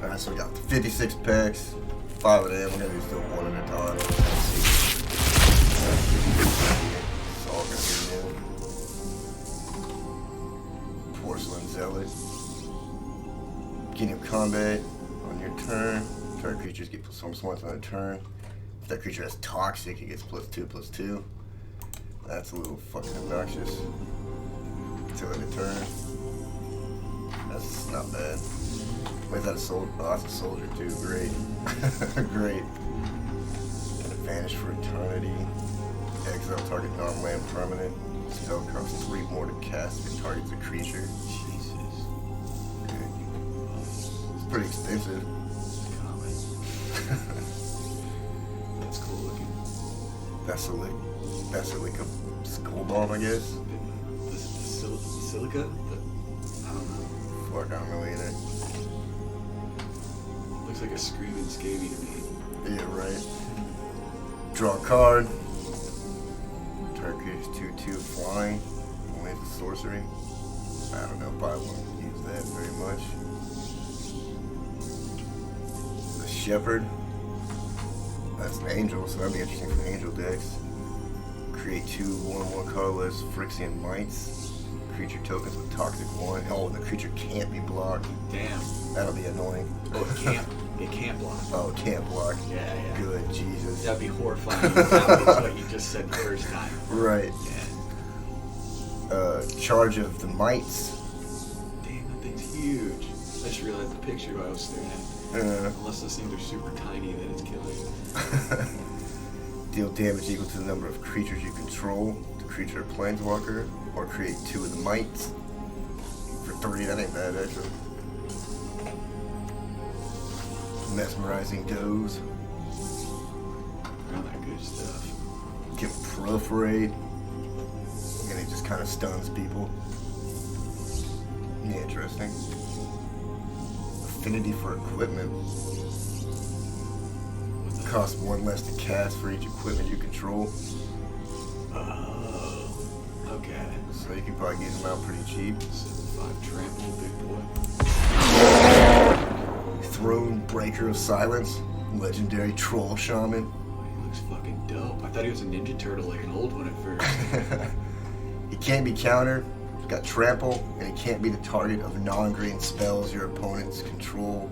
Alright, so we got 56 packs, 5 of them. We're gonna do still one at a time. Let's see. It's all gonna be new. Porcelain Zealot. Beginning of combat on your turn. Target creatures get +1/+1 on their turn. If that creature has toxic, it gets +2/+2. That's a little fucking obnoxious. Until end of turn. That's not bad. Wait, that's a soldier. Oh, that's a soldier too. Great. Great. Vanish for eternity. Exile target non-land permanent. Spell costs 3 more to cast if it targets a creature. Jesus. Okay. It's pretty expensive. That's cool looking. Basilica Skull Bomb, I guess. The silica? I don't know. Fuck, I don't know either. Looks like a screaming scabby to me. Yeah, right. Draw a card. Target creatures 2/2 flying. Only it's a sorcery. I don't know, probably won't use that very much. The Shepherd. That's an angel, so that'd be interesting for angel decks. Create 2 1/1 colorless Phyrexian Mites. Creature tokens with toxic 1. Oh, the creature can't be blocked. Damn. That'll be annoying. Oh, it can't. It can't block. Oh, it can't block. Yeah, yeah. Good, Jesus. That'd be horrifying. That's what you just said the first time. Right. Yeah. Charge of the Mites. Damn, that thing's huge. I just realized the picture I was staring at. Unless those things are super tiny, then it's killer. Deal damage equal to the number of creatures you control. The creature or planeswalker. Or create 2 of the Mites. For 3, that ain't bad, actually. Mesmerizing Doze. All that good stuff. Can proliferate. And it just kind of stuns people. Yeah, interesting. Affinity for equipment. Costs 1 less to cast for each equipment you control. Oh, okay. So you can probably get them out pretty cheap. 7/5 trample, big boy. Throne Breaker of Silence. Legendary Troll Shaman. Oh, he looks fucking dope. I thought he was a Ninja Turtle, like an old one at first. He can't be countered. He's got trample, and he can't be the target of non-green spells your opponents control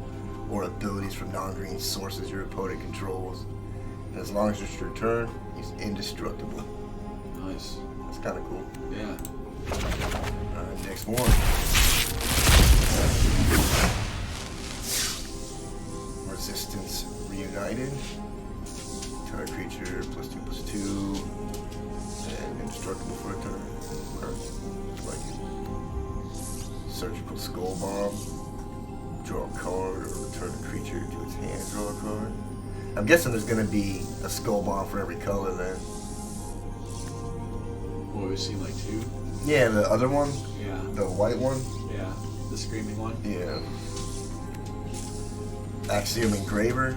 or abilities from non-green sources your opponent controls. And as long as it's your turn, he's indestructible. Nice. That's kind of cool. Yeah. Alright, next one. Resistance Reunited. Target creature +2/+2. And indestructible for a turn. Like it. Surgical Skull Bomb. Draw a card or return a creature to its hand, draw a card. I'm guessing there's going to be a Skull Bomb for every color then. Well, we've seen like 2. Yeah, the other one? Yeah. The white one? Yeah. The screaming one? Yeah. Axiom Engraver.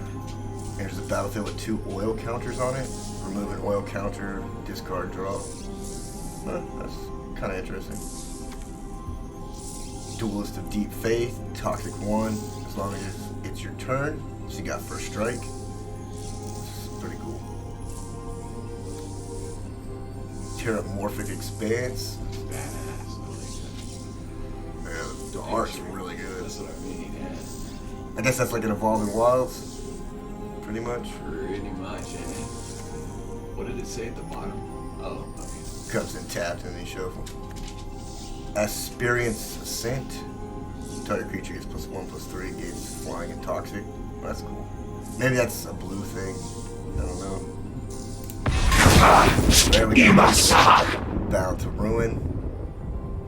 Enters the battlefield with 2 oil counters on it. Remove an oil counter, discard, draw. That's kind of interesting. Duelist of Deep Faith, Toxic 1, as long as it's your turn. So you got first strike. It's pretty cool. Terramorphic Expanse. Badass. I like that. Yeah, the art's really good. That's what I mean, yeah. I guess that's like an Evolving Wilds, pretty much. Pretty much, eh? What did it say at the bottom? Oh, okay. Comes in tapped and then you shuffle. Asperience Ascent. Target creature gets +1/+3, gains flying and toxic. Well, that's cool. Maybe that's a blue thing. I don't know. There we go. Bound to Ruin.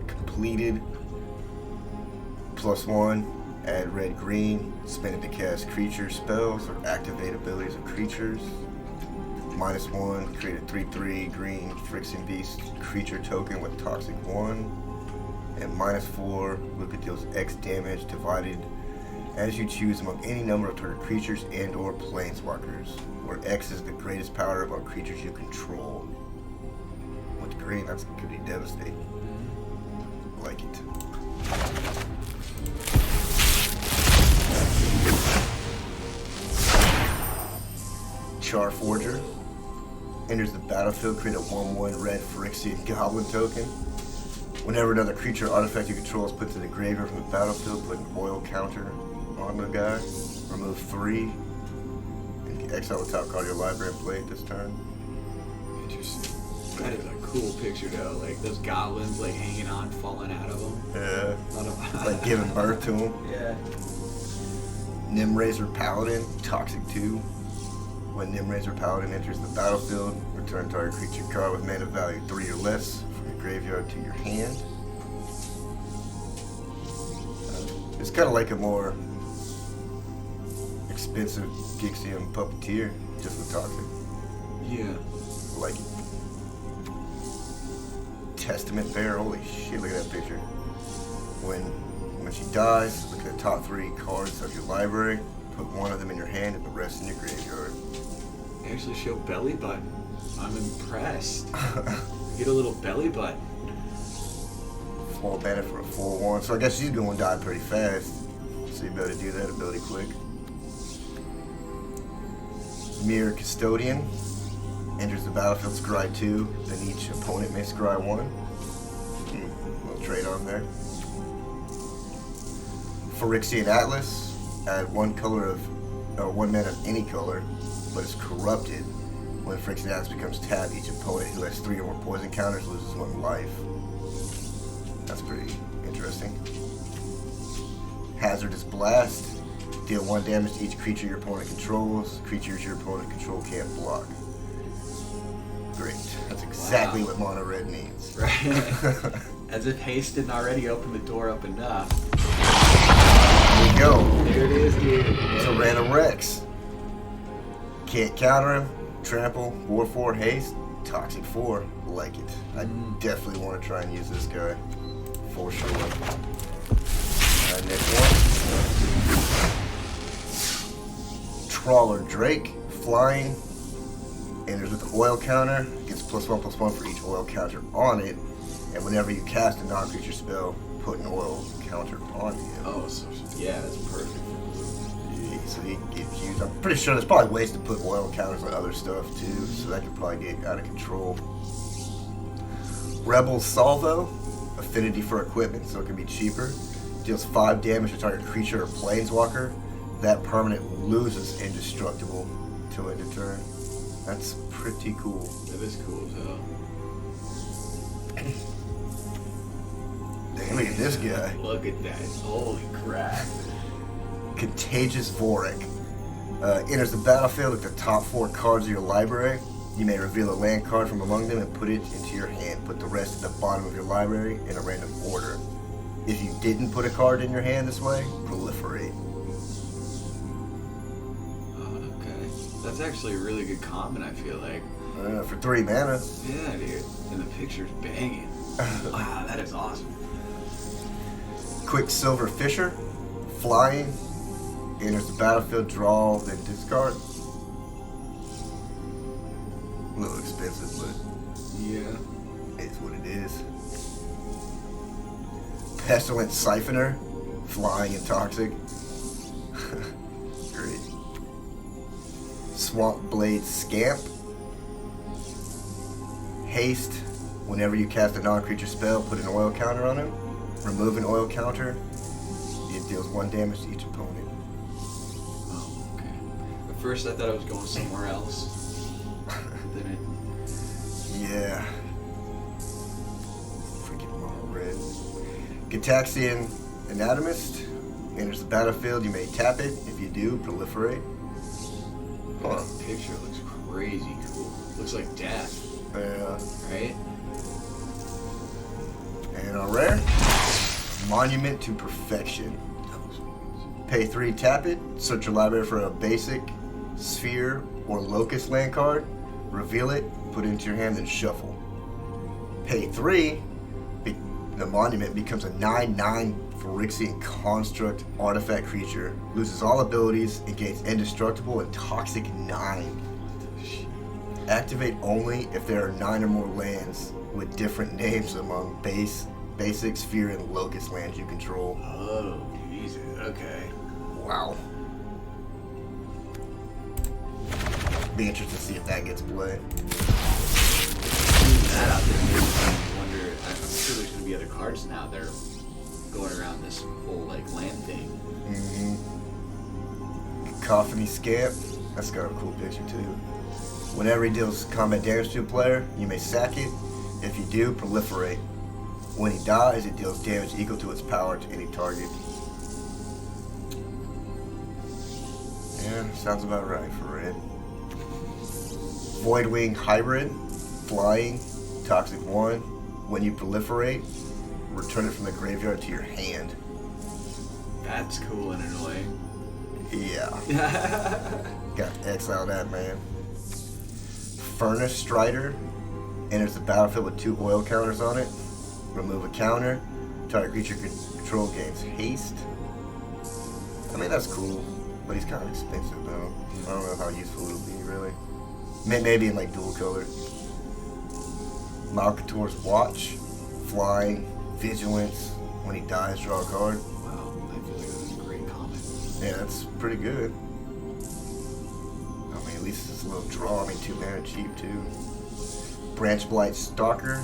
Completed. +1. Add red green. Spend it to cast creature spells or activate abilities of creatures. -1. Create a 3/3 green Phyrexian Beast creature token with toxic 1. And -4, Luca deals X damage divided as you choose among any number of target creatures and or planeswalkers, where X is the greatest power among creatures you control. With green, that's could be devastating. Like it. Char Forger. Enters the battlefield, create a 1/1 red Phyrexia Goblin token. Whenever another creature or artifact you control is put to the graveyard from the battlefield, put an oil counter on the guy. Remove 3. And exile the top card of your library and play it this turn. Interesting. That is a cool picture though. Like those goblins like hanging on, falling out of them. Yeah. Like giving birth to them. Yeah. Nimraiser Paladin, Toxic 2. When Nimraiser Paladin enters the battlefield, return target creature card with mana value 3 or less from your graveyard to your hand. It's kind of like a more expensive Gixium Puppeteer, just with Toxic. Yeah. Like it. Testament Bear, holy shit, look at that picture. When she dies, look at the top 3 cards of your library, put 1 of them in your hand and the rest in your graveyard. They actually show belly button. I'm impressed. Get a little belly button. 4 mana for a 4/1, so I guess she's going to die pretty fast. So you better do that ability quick. Mirror Custodian. Enters the battlefield, scry 2, then each opponent may scry 1. Little trade on there. Phyrexian Atlas. Add 1 mana of any color, but is corrupted. When Phyrexian Atlas becomes tapped, each opponent who has 3 or more poison counters loses 1 life. That's pretty interesting. Hazardous Blast. Deal 1 damage to each creature your opponent controls. Creatures your opponent control can't block. Great. That's exactly what mono red needs. Right. As if haste didn't already open the door up enough. There you go. There it is, dude. It's a random Rex. Can't counter him. Trample, War 4, Haste, Toxic 4. Like it. I definitely want to try and use this guy. For sure. Next one. Trawler Drake. Flying. Enters with the oil counter. Gets +1/+1 for each oil counter on it. And whenever you cast a non-creature spell, put an oil counter on him. Oh, so yeah, that's perfect. So he can get used. I'm pretty sure there's probably ways to put oil counters on other stuff too, so that could probably get out of control. Rebel Salvo, affinity for equipment, so it can be cheaper. Deals 5 damage to target creature or planeswalker. That permanent loses indestructible till end of turn. That's pretty cool. That is cool as hell. Damn, look at this guy. Look at that. Holy crap. Contagious Vorik. Enters the battlefield with the top 4 cards of your library. You may reveal a land card from among them and put it into your hand. Put the rest at the bottom of your library in a random order. If you didn't put a card in your hand this way, proliferate. Okay. That's actually a really good common, I feel like. For 3 mana. Yeah, dude. And the picture's banging. Wow, that is awesome. Quicksilver Fisher. Flying. Enters the battlefield, draw, then discard. A little expensive, but yeah, it's what it is. Pestilent Siphoner, flying and toxic. Great. Swamp Blade Scamp. Haste. Whenever you cast a non-creature spell, put an oil counter on him. Remove an oil counter. It deals 1 damage to each opponent. Oh, okay. At first I thought I was going somewhere else. Then it... Yeah. Freaking mono red. Gitaxian Anatomist. Enters the battlefield. You may tap it. If you do, proliferate. That picture looks crazy cool. Looks like death. Yeah. Right? And on rare, Monument to Perfection. Pay 3, tap it. Search your library for a basic, sphere, or locust land card. Reveal it, put it into your hand, then shuffle. Pay 3, the monument becomes a 9/9 Phyrexian construct artifact creature. Loses all abilities and gains indestructible and toxic 9. Activate only if there are 9 or more lands with different names among basic, sphere, and locust lands you control. Oh, Jesus. Okay. Wow. Be interested to see if that gets played. That out there makes me wonder. I'm sure there's gonna be other cards now that are going around this whole like land thing. Cacophony Scamp. That's got a cool picture too. Whenever he deals combat damage to a player, you may sack it. If you do, proliferate. When he dies, it deals damage equal to its power to any target. Yeah, sounds about right for red. Voidwing Hybrid, flying, toxic 1. When you proliferate, return it from the graveyard to your hand. That's cool and annoying. Yeah. Got to exile that, man. Furnace Strider, enters the battlefield with 2 oil counters on it. Remove a counter. Target creature control gains haste. I mean, that's cool, but he's kind of expensive though. I don't know how useful it'll be, really. Maybe in like dual color. Malcator's Watch, flying, vigilance. When he dies, draw a card. Wow, I feel like that's a great comment. Yeah, that's pretty good. I mean, at least it's a little draw. I mean, 2 mana cheap too. Branch Blight Stalker,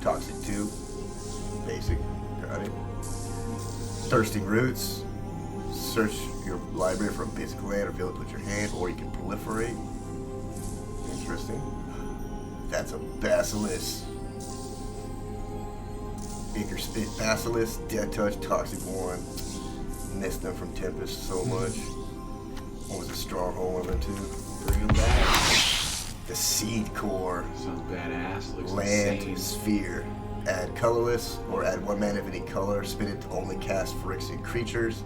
toxic 2, basic, got it. Thirsting Roots, search your library for a basic land, reveal it with your hand, or you can proliferate. Interesting. That's a Basilisk. Acre Spit Basilisk, Death Touch, toxic 1. Missed them from Tempest so much. What was a Stronghold one of them too? Bring them back. The Seed Core. Sounds badass. Looks Land insane. Sphere. Add colorless or add 1 mana of any color. Spin it to only cast Phyrexia creatures.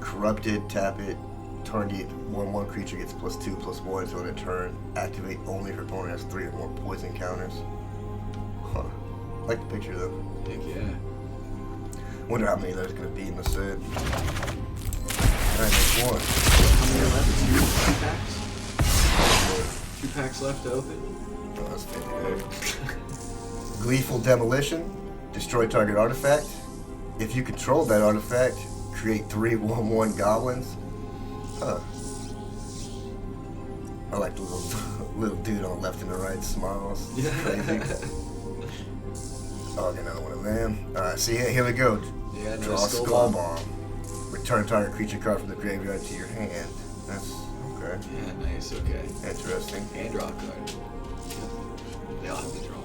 Corrupted, tap it. Target 1/1 creature gets +2/+1 until end of turn. Activate only if your opponent has 3 or more poison counters. Huh. I like the picture though. Heck yeah. Wonder how many there's gonna be in the set. Alright, next one. How many are left? 2 packs? 2 packs left to open? Oh, that's 50. Gleeful Demolition. Destroy target artifact. If you control that artifact, create 3 1/1 goblins. Huh. I like the little dude on the left and the right smiles. It's crazy. Oh, I got another one of them. Alright, so yeah, here we go. Yeah, Draw a Skull Bomb. Return target creature card from the graveyard to your hand. That's okay. Yeah, nice, okay. Interesting. And draw a card. They all have to draw.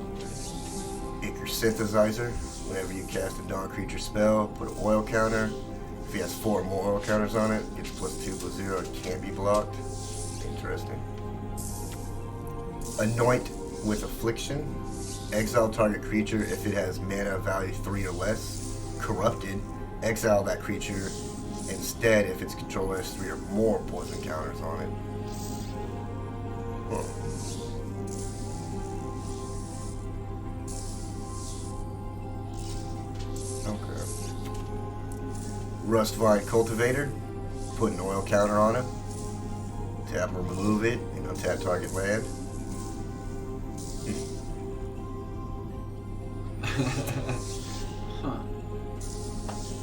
Acre Synthesizer. Whenever you cast a non-creature spell, put an oil counter. If he has 4 or more oil counters on it, gets +2/+0 and can't be blocked. Interesting. Anoint with Affliction. Exile target creature if it has mana value 3 or less. Corrupted. Exile that creature instead if its controller has 3 or more poison counters on it. Huh. Okay. Rustvine Cultivator. Put an oil counter on it. Tap or remove it and untap target land. Huh.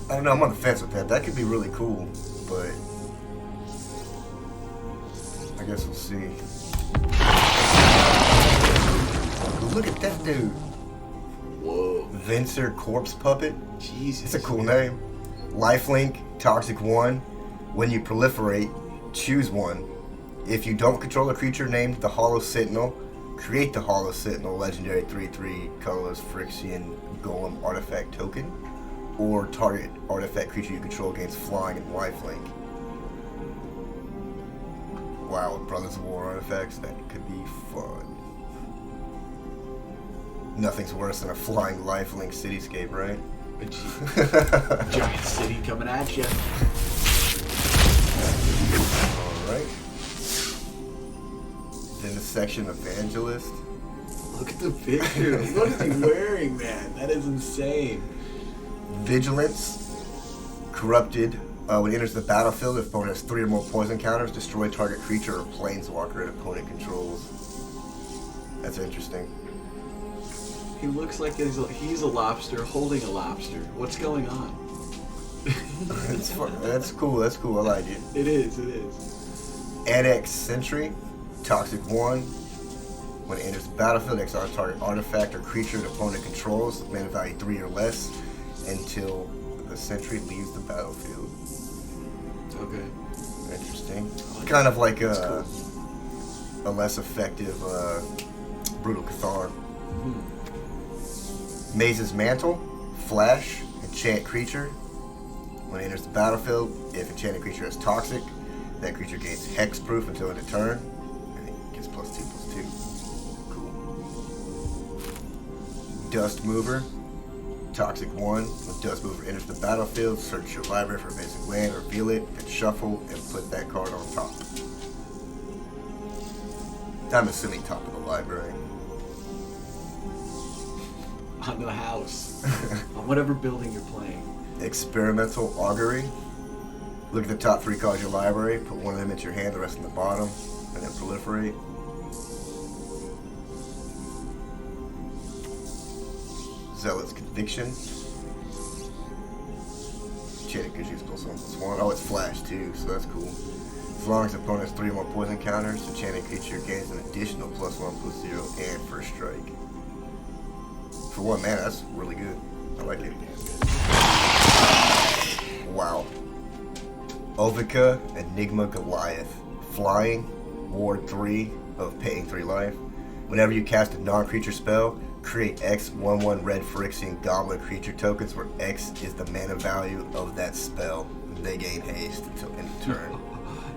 I don't know, I'm on the fence with that. That could be really cool, but I guess we'll see. Look at that dude. Whoa. Venser Corpse Puppet. Jesus. It's a cool name. Lifelink, Toxic 1. When you proliferate, choose 1. If you don't control a creature named the Hollow Sentinel, create the Hollow Sentinel legendary 3/3 colorless Phyrexian Golem artifact token, or target artifact creature you control gains flying and lifelink. Wow, with Brothers of War artifacts, that could be fun. Nothing's worse than a flying lifelink cityscape, right? Giant city coming at you. Alright. Then the section Evangelist. Look at the picture. What is he wearing, man? That is insane. Vigilance. Corrupted. When it enters the battlefield, if opponent has 3 or more poison counters, destroy target creature or planeswalker an opponent controls. That's interesting. He looks like he's a lobster holding a lobster. What's going on? That's fun. That's cool. That's cool. I like it. It is. Annex Sentry. Toxic 1. When it enters the battlefield, exile target artifact or creature the opponent controls, mana value 3 or less, until the sentry leaves the battlefield. Okay. Interesting. Like Kind of like cool. a less effective Brutal Cathar. Maze's Mantle, Flash, enchant creature. When it enters the battlefield, if enchanted creature is toxic, that creature gains hexproof until end of turn, and it gets +2/+2. Cool. Dust Mover, Toxic 1. When Dust Mover enters the battlefield, search your library for a basic land, reveal it, and shuffle, and put that card on top. I'm assuming top of the library. On the house. On whatever building you're playing. Experimental Augury. Look at the top 3 cards of your library, put one of them into your hand, the rest in the bottom, and then proliferate. Zealot's Conviction. Enchanted creature +1/+1. Oh, it's Flash too, so that's cool. As long as the opponent has 3 or more poison counters, enchanted creature gains an additional +1/+0 and first strike. For 1 mana, that's really good. I like it. Wow. Ovica, Enigma Goliath. Flying, ward 3 of paying 3 life. Whenever you cast a non-creature spell, create X 1/1 red Phyrexian Goblin creature tokens where X is the mana value of that spell. They gain haste until end of turn.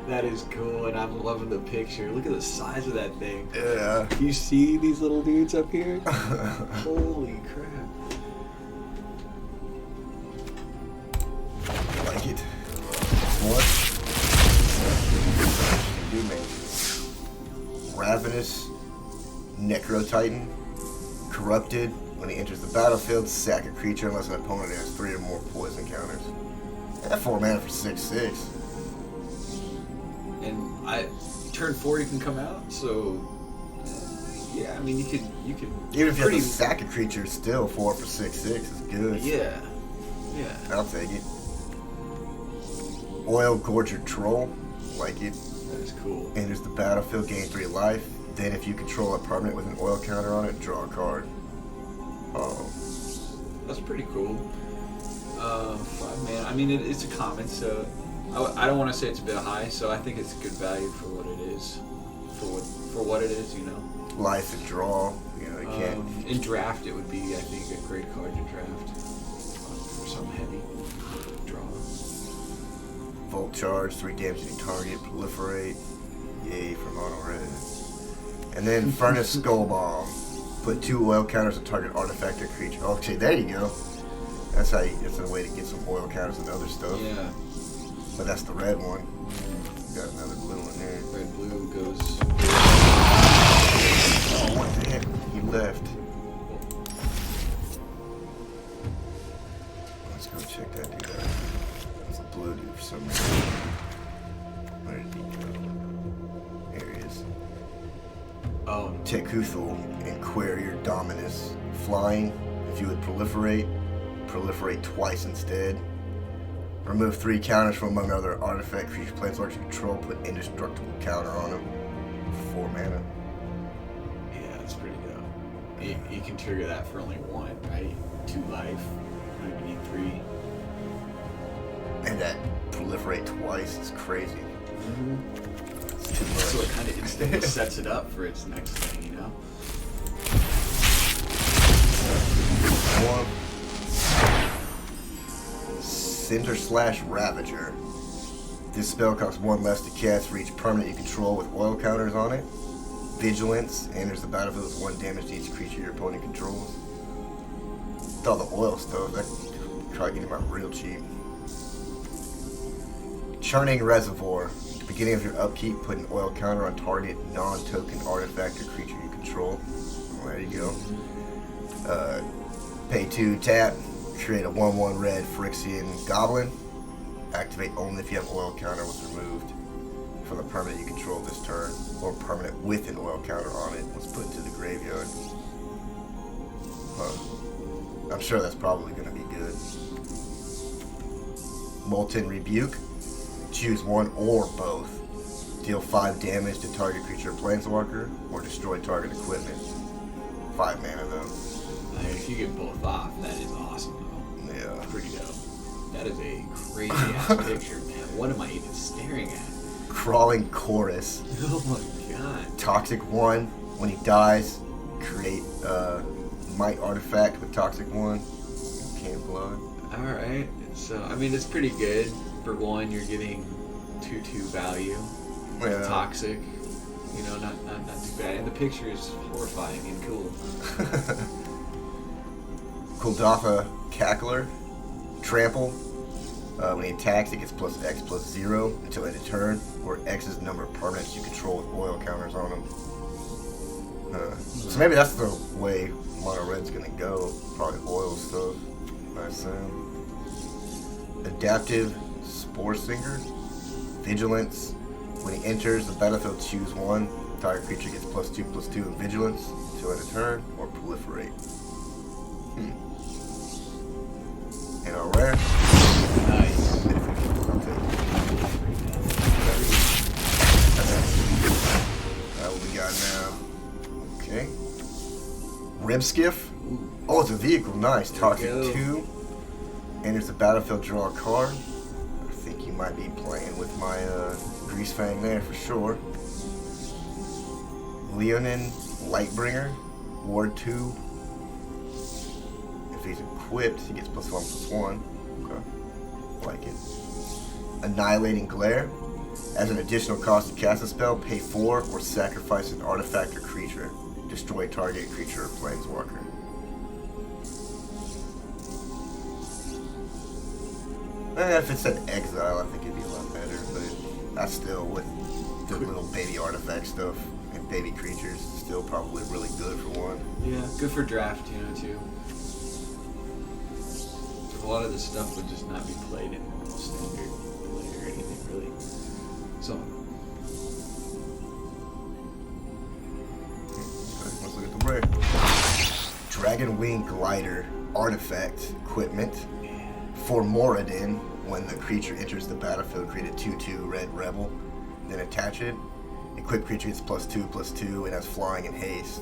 That is cool, and I'm loving the picture. Look at the size of that thing. Yeah. You see these little dudes up here? Holy crap. I like it. What? Do make Ravenous Necro Titan. Corrupted. When he enters the battlefield, sack a creature unless an opponent has 3 or more poison counters. That 4 mana for 6/6. And turn 4 you can come out, so yeah, I mean you could Even if you have to sack a creature, still 4 for 6/6 is good. Yeah. I'll take it. Oil Gorger Troll, like it. That is cool. Enters the battlefield, gain 3 life. Then if you control a permanent with an oil counter on it, draw a card. Oh. That's pretty cool. 5 mana. I mean, it's a common, so I don't want to say it's a bit high. So I think it's good value for what it is. For what it is, you know. Life and draw. You know, you can't. In draft, it would be, I think, a great card to draft for some heavy draw. Volt charge, 3 damage to target, proliferate. Yay for mono red. And then Furnace Skullbomb. Put 2 oil counters on target artifact or creature. Okay, there you go. That's how you, that's a way to get some oil counters and other stuff. Yeah. But that's the red one. Got another blue one there. Red blue goes. Oh, what the heck? He left. Let's go check that dude out. That's a blue dude for some reason. Where did he go? There he is. Oh. Tekuthul, Inquirior Dominus. Flying. If you would proliferate twice instead. Remove 3 counters from among other artifact creature planeswalkers you control. Put indestructible counter on them. 4 mana. Yeah, that's pretty dope. You can trigger that for only 1, right? 2 life. You don't need 3. And that proliferate twice is crazy. It's too much. So it kind of instantly sets it up for its next thing, you know? One. Cinder Slash Ravager. This spell costs 1 less to cast for each permanent you control with oil counters on it. Vigilance. Enters the battlefield with 1 damage to each creature your opponent controls. With all the oil stuff, that try getting them out real cheap. Churning Reservoir. At the beginning of your upkeep, put an oil counter on target non-token artifact or creature you control. Well, there you go. Pay 2, tap. Create a 1/1 red Phyrexian Goblin. Activate only if you have oil counter was removed from the permanent you control this turn, or permanent with an oil counter on it was put into the graveyard. I'm sure that's probably going to be good. Molten Rebuke. Choose one or both Deal 5 damage to target creature or planeswalker, or destroy target equipment. 5 mana though. I mean, if you get both off, that is awesome though. Yeah. Pretty dope. That is a crazy ass picture, man. What am I even staring at? Crawling Chorus. Oh my god. Toxic 1. When he dies, create Might artifact with Toxic 1. Can't blood. Alright. So, I mean, it's pretty good. For one, you're getting 2/2 value. Yeah. Toxic. You know, not too bad. And the picture is horrifying and cool. Kuldotha Cackler. Trample. When he attacks, it gets +X+0 until end of turn, where X is the number of permanents you control with oil counters on them. So maybe that's the way Mono Red's gonna go. Probably oil stuff, I assume. Adaptive Spore Singer. Vigilance. When he enters the battlefield, choose one. Target creature gets +2/+2 in Vigilance until end of turn, or Proliferate. And our rare. Nice. I'll take it. What we got now? Okay. Rib Skiff. Oh, it's a vehicle. Nice. Toxic 2. Enters the battlefield, draw a card. I think you might be playing with my Grease Fang there for sure. Leonin Lightbringer. Ward 2. If he's equipped, he gets +1/+1. Okay. Like it. Annihilating Glare. As an additional cost to cast a spell, pay 4 or sacrifice an artifact or creature. Destroy target creature or planeswalker. If it said exile, I think it'd be a lot better, but I still, with the little baby artifact stuff and baby creatures, still probably really good for one. Yeah, good for draft, you know, too. A lot of this stuff would just not be played in normal standard play or anything, really. So, let's look at the rare. Dragon Wing Glider Artifact Equipment. For Moradin, when the creature enters the battlefield, create a 2/2 red rebel, then attach it. Equipped creature gets +2/+2 and has flying and haste.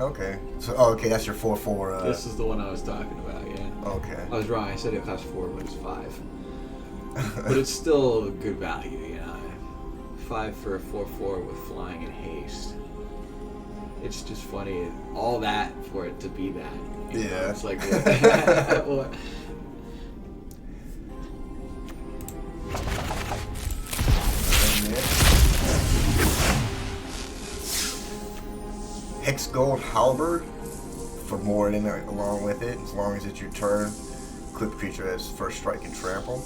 Okay. So, okay, that's your 4/4. this is the one I was talking about, yeah. Okay. I was wrong, I said it cost 4, but it's 5. But it's still good value, you know. 5 for a 4/4 with flying and haste. It's just funny, all that for it to be that. You know? Yeah. It's like, what? Hex Gold Halberd for more in there along with it, as long as it's your turn. Equipped creature has first strike and trample.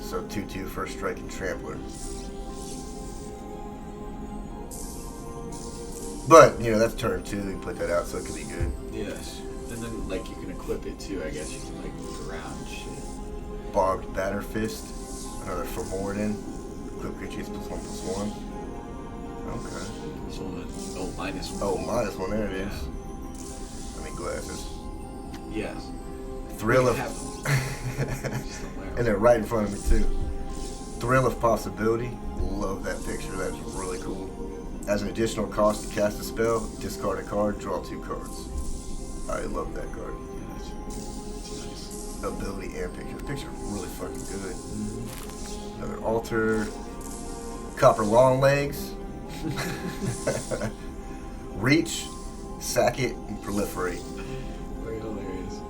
So 2/2 first strike and trampler. But, you know, that's turn 2, you put that out, so it could be good. Yes. And then, like, you can equip it too, I guess. You can, like, move around and shit. Barbed Batter Fist, another for Moradin. Equipped creature gets +1/+1. Okay. This one, oh, -1. Oh, -1, there it is. I mean, glasses. Yes. Thrill We of... have them. Just don't wear 'em. And they're right in front of me, too. Thrill of Possibility. Love that picture. That's really cool. As an additional cost to cast a spell, discard a card, draw 2 cards. I love that card. Yeah, it's nice. Ability and picture. The picture really fucking good. Another altar. Copper Long Legs. Reach, sack it, and proliferate. Very hilarious.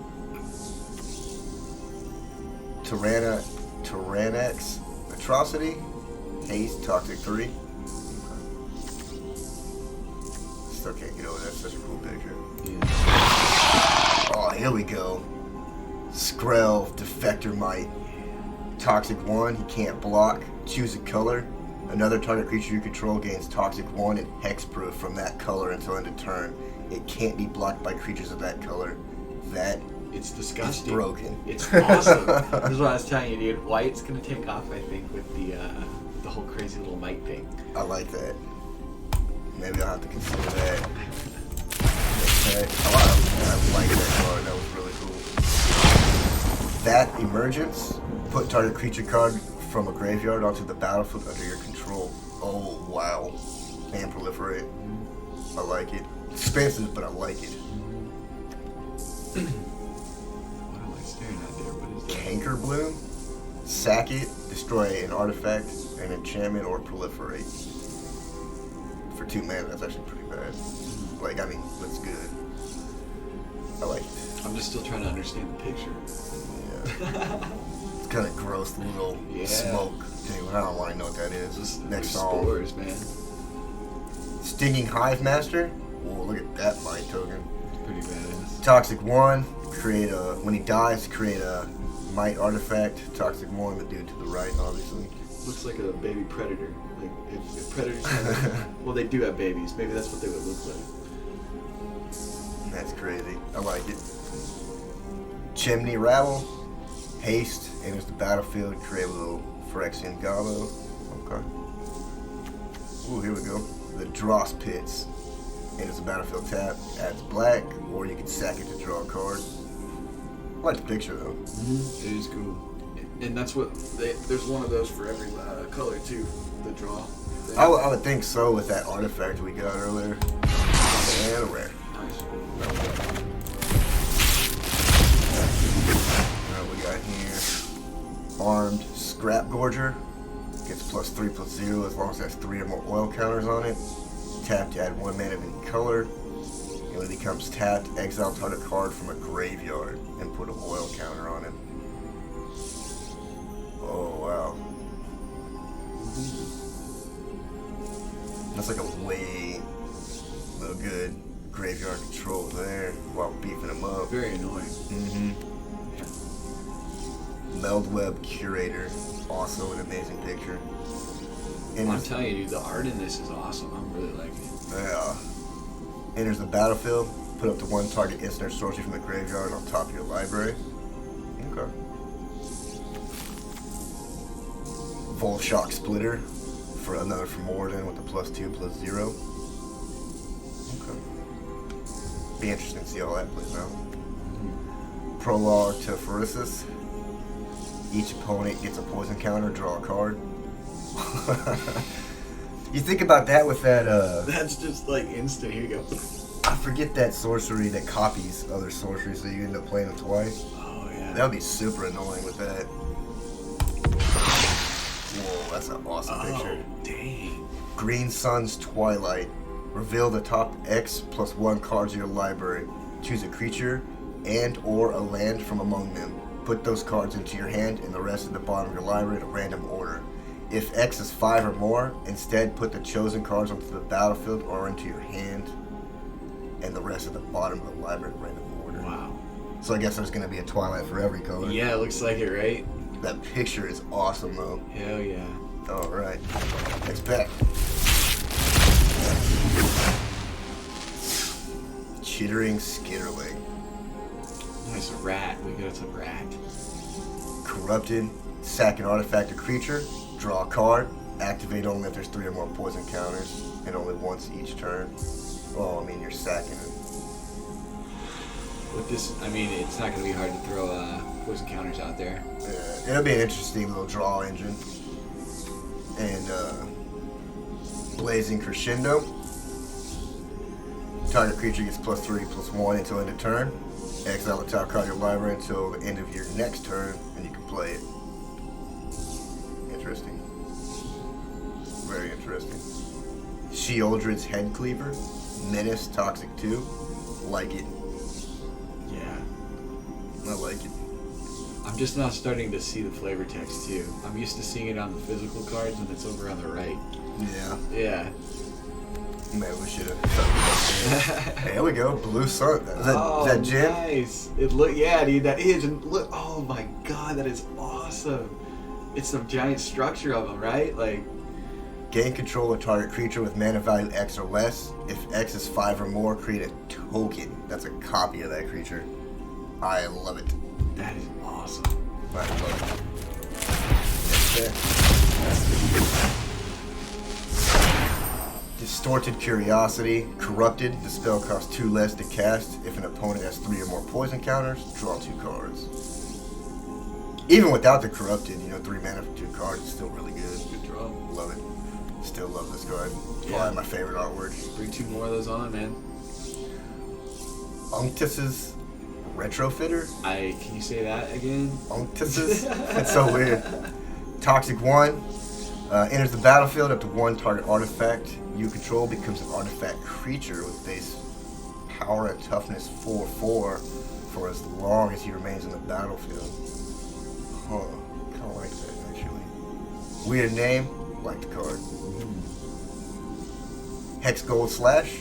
Tyrannex Atrocity. Haste, Toxic 3. Still can't get over that. Such a cool picture. Yeah. Oh, here we go. Skrell, Defector Might. Toxic 1, he can't block. Choose a color. Another target creature you control gains Toxic 1 and Hexproof from that color until end of turn. It can't be blocked by creatures of that color. That It's is disgusting. broken. It's awesome. This is what I was telling you, dude. White's gonna take off, I think, with the whole crazy little might thing. I like that. Maybe I'll have to consider that. Okay. I like that card. That was really cool. That Emergence. Put target creature card from a graveyard onto the battlefield under your control. Oh, wow. And proliferate. I like it. Expensive, but I like it. What am I staring at there? What is that? Canker Bloom. Sack it, destroy an artifact, an enchantment, or proliferate. For 2 mana, that's actually pretty bad. Like, I mean, that's good. I like it. I'm just still trying to understand the picture. Yeah. It's kind of gross, the little smoke. Dude, I don't want to know what that is. Just Next song. spores, man. Stinging Hive Master. Whoa, look at that fight token. It's pretty badass. Toxic 1, create a, when he dies, create a Might artifact. Toxic 1, the dude to the right, obviously. Looks like a baby predator. Like, if predators have, well, they do have babies. Maybe that's what they would look like. That's crazy. I like it. Chimney Rattle. Haste. Enters the battlefield. Create a little Phyrexian Gobbo. Okay. Ooh, here we go. The Dross Pits. Enters the battlefield tap. Adds black. Or you can sack it to draw a card. I like the picture though. It is cool. And that's what, there's one of those for every color too. The draw. I would think so with that artifact we got earlier. And a rare. Nice. Alright, we got here Armed Scrap Gorger. Gets +3/+0 as long as it has 3 or more oil counters on it. Tap to add 1 mana of any color. And when it becomes tapped, exile target card from a graveyard and put an oil counter on it. Oh wow. That's like a way little good graveyard control there while beefing them up. Very annoying. Meldweb Curator, also an amazing picture. And I'm telling you, dude, the art in this is awesome. I'm really liking it. yeah. Enters the battlefield, put up to 1 target instant or sorcery from the graveyard on top of your library. Okay. Volshock Splitter for another from Morden with a +2/+0. Okay. Be interesting to see how that plays out. Prologue to Phyrexia. Each opponent gets a poison counter, draw a card. You think about that with that, That's just like instant. Here you go. I forget that sorcery that copies other sorceries, so you end up playing them twice. Oh, yeah. That would be super annoying with that. Whoa, that's an awesome picture. Dang. Green Sun's Twilight. Reveal the top X +1 cards of your library. Choose a creature and or a land from among them. Put those cards into your hand and the rest at the bottom of your library in a random order. If X is 5 or more, instead put the chosen cards onto the battlefield or into your hand and the rest at the bottom of the library in random order. Wow. So I guess there's going to be a Twilight for every color. Yeah, it looks like it, right? That picture is awesome though. Hell yeah. Alright. Next pack. Chittering Skitterling. Nice rat. We got some rat. Corrupted. Sack an artifact or creature. Draw a card. Activate only if there's 3 or more poison counters. And only once each turn. Oh, I mean, you're sacking it. With this, I mean, it's not going to be hard to throw poison counters out there. Yeah, it'll be an interesting little draw engine. And, Blazing Crescendo. Target creature gets +3/+1 until end of turn. Exile the top card of your library until the end of your next turn, and you can play it. Interesting. Very interesting. Sheoldred's Head Cleaver. Menace Toxic 2. Like it. Yeah. I like it. I'm just now starting to see the flavor text too. I'm used to seeing it on the physical cards and it's over on the right. Yeah. Yeah. Man, we should have. Hey, here we go. Blue Sun. Is that Jim? Nice. Dude, that is. And look, oh my god, that is awesome. It's some giant structure of them, right? Like, Gain control of target creature with mana value X or less. If X is 5 or more, create a token that's a copy of that creature. I love it. that is awesome. I love it. Distorted Curiosity. Corrupted. The spell costs 2 less to cast. If an opponent has 3 or more poison counters, draw 2 cards. Even without the corrupted, 3 mana for 2 cards is still really good. Good draw. Love it. Still love this card. Yeah. Probably my favorite artwork. Bring 2 more of those on, man. Unctus's Retrofitter? Can you say that again? Unctus's? That's so weird. Toxic 1. Enters the battlefield up to 1 target artifact you control becomes an artifact creature with base power and toughness 4/4 for as long as he remains in the battlefield. Huh. Kind of like that, actually. Weird name. Like the card. Hex Gold Slash.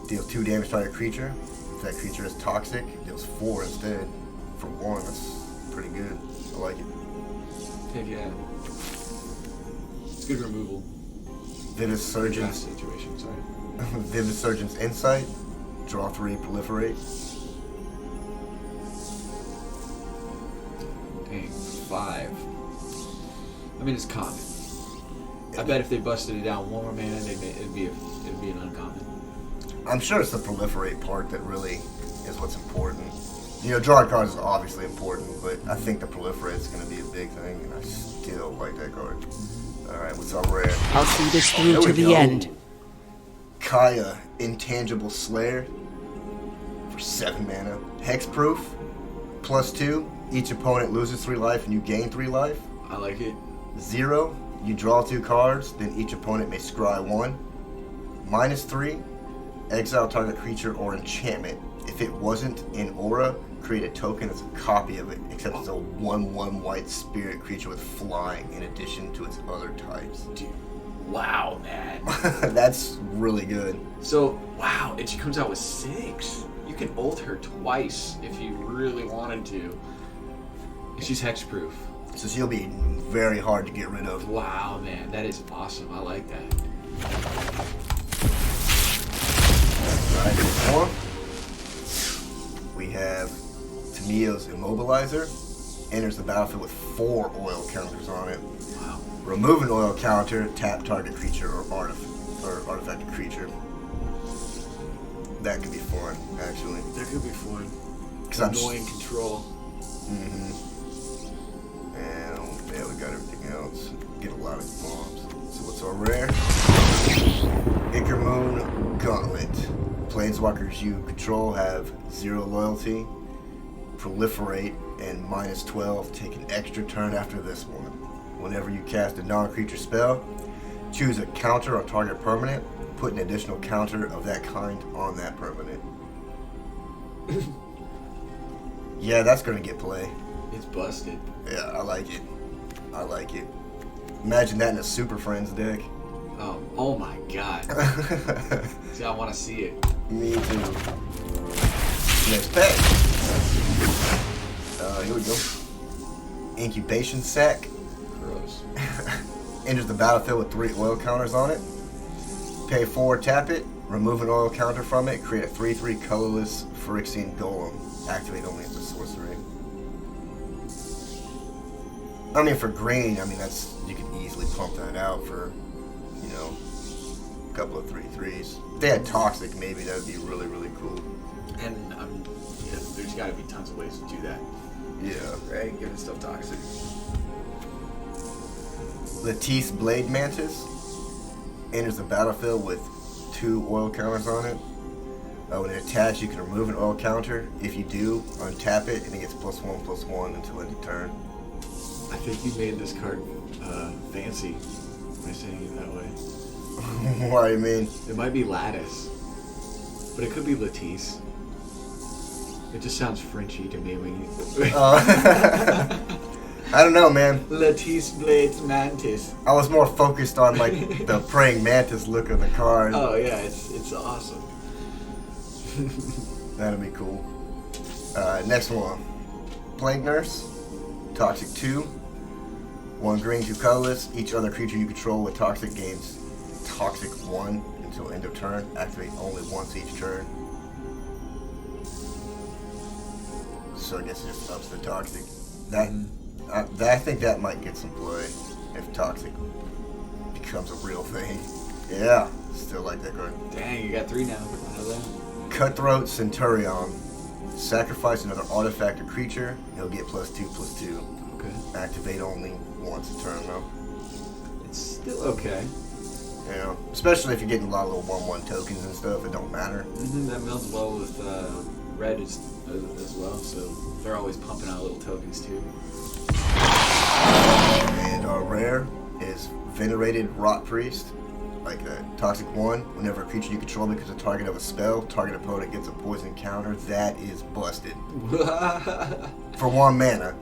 Deals 2 damage to target creature. If that creature is toxic, it deals 4 instead. For 1, that's pretty good. I like it. Heck yeah. It's good removal. Vivid Surgeon's situation, sorry. Vivid Surgeon's Insight. Draw 3, proliferate. Dang, 5. I mean, it's common. I bet if they busted it down 1 more mana, it'd be an uncommon. I'm sure it's the proliferate part that really is what's important. Drawing cards is obviously important, but I think the proliferate is going to be a big thing, and I still like that card. Alright, what's up, rare? I'll see this through to the end. Kaya, Intangible Slayer, for 7 mana. Hexproof, +2. Each opponent loses 3 life and you gain 3 life. I like it. 0, you draw 2 cards, then each opponent may scry 1. -3, exile target creature or enchantment. If it wasn't in aura, create a token as a copy of it, except it's a 1/1 white spirit creature with flying in addition to its other types. Dude, wow, man. That's really good. So, wow, and she comes out with 6. You can ult her twice if you really wanted to. And she's hexproof. So she'll be very hard to get rid of. Wow, man, that is awesome. I like that. Alright, next we have Tamiyo's Immobilizer. Enters the battlefield with 4 oil counters on it. Wow. Remove an oil counter, tap target creature or artifact creature. That could be fun, actually. That could be fun. Because I'm annoying control. And yeah, we got everything else. Get a lot of bombs. So what's our rare? Ickermoon Gauntlet. Planeswalkers you control have 0 loyalty, proliferate, and -12. Take an extra turn after this one. Whenever you cast a non-creature spell, choose a counter on target permanent. Put an additional counter of that kind on that permanent. Yeah, that's gonna get play. It's busted. Yeah, I like it. I like it. Imagine that in a Super Friends deck. Oh my god. See, I want to see it. Me too. Next pack. Here we go. Incubation Sack. Gross. Enters the battlefield with 3 oil counters on it. Pay 4, tap it. Remove an oil counter from it. Create a 3/3 colorless Phyrexian Golem. Activate only as a sorcery. I mean, for green, that's, you could easily pump that out for, a couple of 3/3s. If they had Toxic, maybe that would be really, really cool. And there's got to be tons of ways to do that. Yeah. Right? Giving stuff toxic. Latisse Blade Mantis. Enters the battlefield with 2 oil counters on it. When it attacks, you can remove an oil counter. If you do, untap it, and it gets +1/+1 until end of turn. I think you made this card fancy by saying it that way. What do you mean? It might be Lattice, but it could be Latisse. It just sounds Frenchy to me when you... I don't know, man. Latisse Blades Mantis. I was more focused on the praying mantis look of the card. Oh yeah, it's awesome. That'd be cool. Next one. Plague Nurse. Toxic 2. 1 green, 2 colorless. Each other creature you control with Toxic gains Toxic 1 until end of turn. Activate only once each turn. So I guess it just ups the Toxic. I think that might get some play if Toxic becomes a real thing. Yeah, still like that card. Dang, you got 3 now. How's that? Cutthroat Centurion. Sacrifice another artifact or creature. He'll get +2/+2. Okay. Activate only once a turn though. It's still okay. You know, especially if you're getting a lot of little 1/1 tokens and stuff, it don't matter. That melds well with red as well, so they're always pumping out little tokens too. And our rare is Venerated Rot Priest. Like a toxic 1, whenever a creature you control becomes a target of a spell, target opponent gets a poison counter. That is busted. For 1 mana.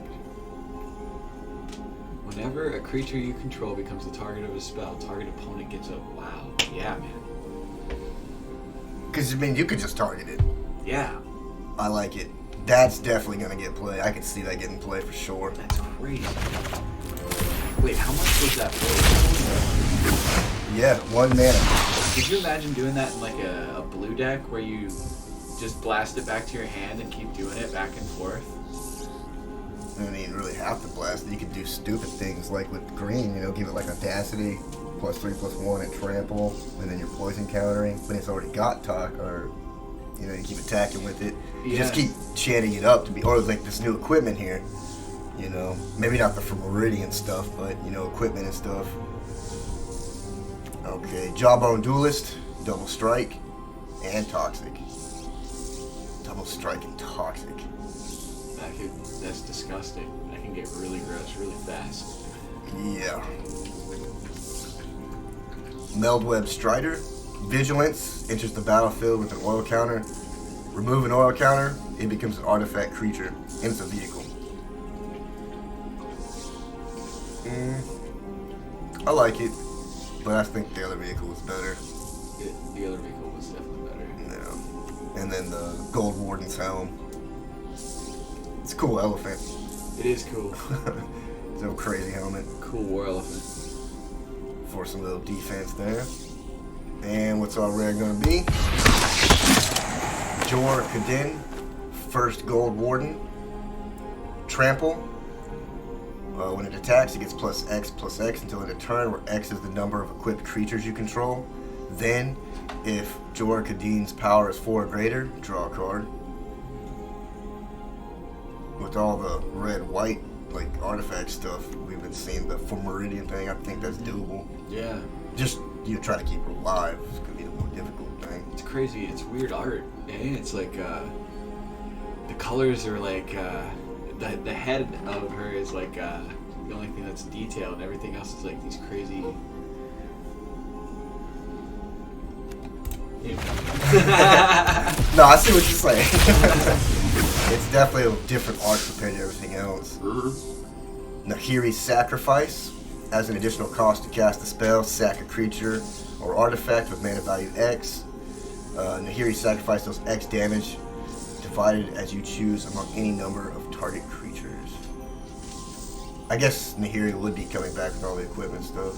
Whenever a creature you control becomes the target of a spell, target opponent gets a... Wow. Yeah, man. Because, I mean, you could just target it. Yeah. I like it. That's definitely going to get play. I can see that getting play for sure. That's crazy. Wait, how much was that for? Yeah, 1 mana. Could you imagine doing that in like a blue deck where you just blast it back to your hand and keep doing it back and forth? You don't even really have to blast it. You can do stupid things like with green, you know, give it like Audacity, +3/+1 and trample, and then you're poison countering, but it's already got talk, or, you know, you keep attacking with it. You just keep chanting it up to be, or like this new equipment here, you know, maybe not the Meridian stuff, but, you know, equipment and stuff. Okay, Jawbone Duelist, double strike, and toxic. Double strike and toxic. That's disgusting. That can get really gross really fast. Yeah. Meldweb Strider, Vigilance, enters the battlefield with an oil counter. Remove an oil counter, it becomes an artifact creature, and it's a vehicle. I like it. But I think the other vehicle was better. The other vehicle was definitely better. Yeah. And then the Gold Warden's helm. It's a cool elephant. It is cool. It's a crazy helmet. Cool war elephant. For some little defense there. And what's our rare gonna be? Jor Kadin, first Gold Warden. Trample. When it attacks, it gets +X/+X until end of turn, where X is the number of equipped creatures you control. Then, if Jor Kadin's power is 4 or greater, draw a card. With all the red-white, like, artifact stuff we've been seeing, the Meridian thing, I think that's doable. Yeah. Just, you know, try to keep her alive. It's going to be the more difficult thing. It's crazy. It's weird art. It's like, the colors are like, the head of her is like the only thing that's detailed, and everything else is like these crazy. No, I see what you're saying. It's definitely a different art compared to everything else. Nahiri's Sacrifice. As an additional cost to cast a spell, sack a creature or artifact with mana value X. Nahiri's Sacrifice does X damage, divided as you choose among any number of target creatures. I guess Nahiri would be coming back with all the equipment stuff.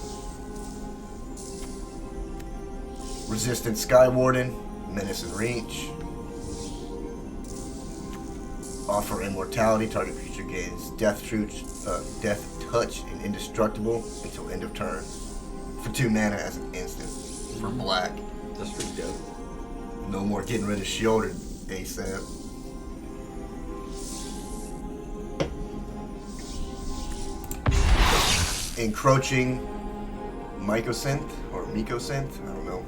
Resistant Sky Warden, Menace and Reach. Offer Immortality, target creature gains Death Touch and Indestructible until end of turn. For 2 mana as an instant. For black. That's pretty dope. No more getting rid of Shielded ASAP. Encroaching Mycosynth or Mycosynth, I don't know.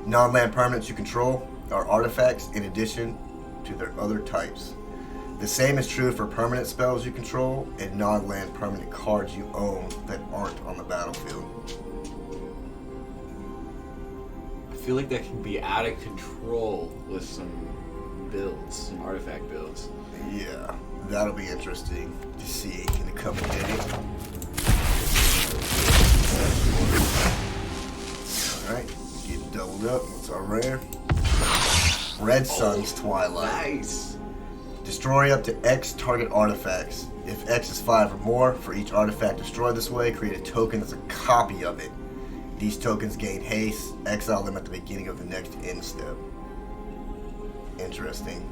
Non-land permanents you control are artifacts in addition to their other types. The same is true for permanent spells you control and non-land permanent cards you own that aren't on the battlefield. I feel like that can be out of control with some builds, some artifact builds. Yeah, that'll be interesting to see in the coming day. Alright, get doubled up. What's our rare? Red Sun's Twilight. Nice! Destroy up to X target artifacts. If X is 5 or more, for each artifact destroyed this way, create a token that's a copy of it. These tokens gain haste. Exile them at the beginning of the next end step. Interesting.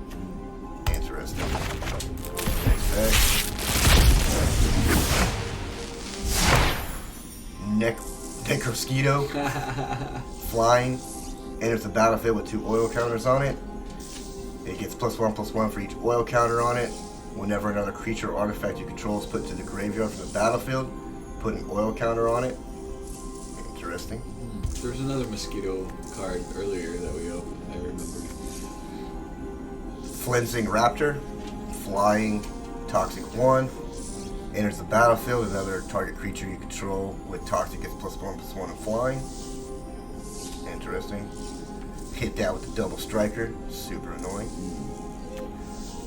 Interesting. Next Necrosquito. Flying. Enters the battlefield with 2 oil counters on it. It gets +1/+1 for each oil counter on it. Whenever another creature or artifact you control is put into the graveyard from the battlefield, put an oil counter on it. Interesting. There's another mosquito card earlier that we opened, I remember. Flensing Raptor, flying, toxic 1. Enters the battlefield, another target creature you control with toxic gets +1/+1 and flying. Interesting. Hit that with the double striker, super annoying.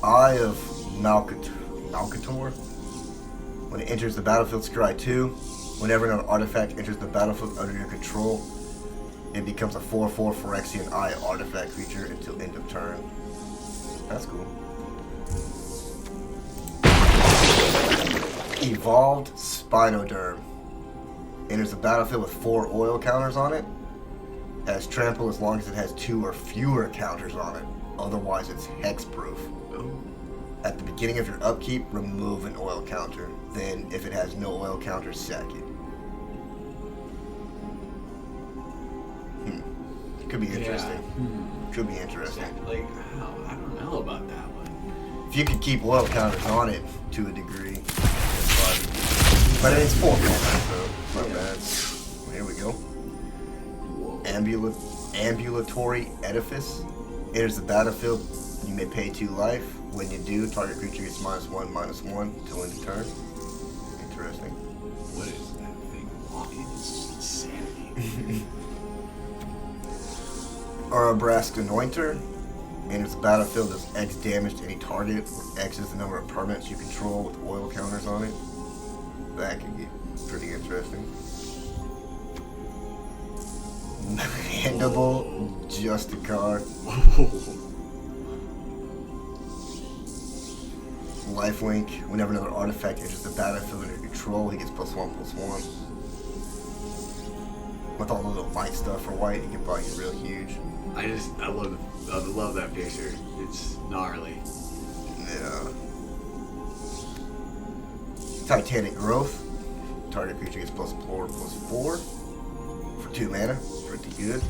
Eye of Malcator. When it enters the battlefield, scry 2. Whenever another artifact enters the battlefield under your control, it becomes a 4/4 Phyrexian Eye artifact creature until end of turn. That's cool. Evolved Spinoderm. Enters the battlefield with 4 oil counters on it. Has trample as long as it has 2 or fewer counters on it. Otherwise, it's hexproof. At the beginning of your upkeep, remove an oil counter. Then, if it has no oil counters, sack it. Could be interesting. Could be interesting. Like, I don't know about that one. If you could keep oil counters on it to a degree, but it's 4 mana, so it's not bad. Well, here we go. Ambulatory Edifice. Enters the battlefield. You may pay 2 life. When you do, target creature gets -1/-1 till end of turn. Interesting. What is that thing walking? It's insanity. Arabrask Anointer. Enters the battlefield, does X damage to any target, where X is the number of permanents you control with oil counters on it. That could get pretty interesting. Mandible Justicar. Lifelink. Whenever another artifact enters the battlefield under your control, he gets +1/+1. With all the little light stuff for white, he can probably get real huge. I love that picture. It's gnarly. Yeah. Titanic Growth. Target creature gets +4/+4 for 2 mana. Pretty good.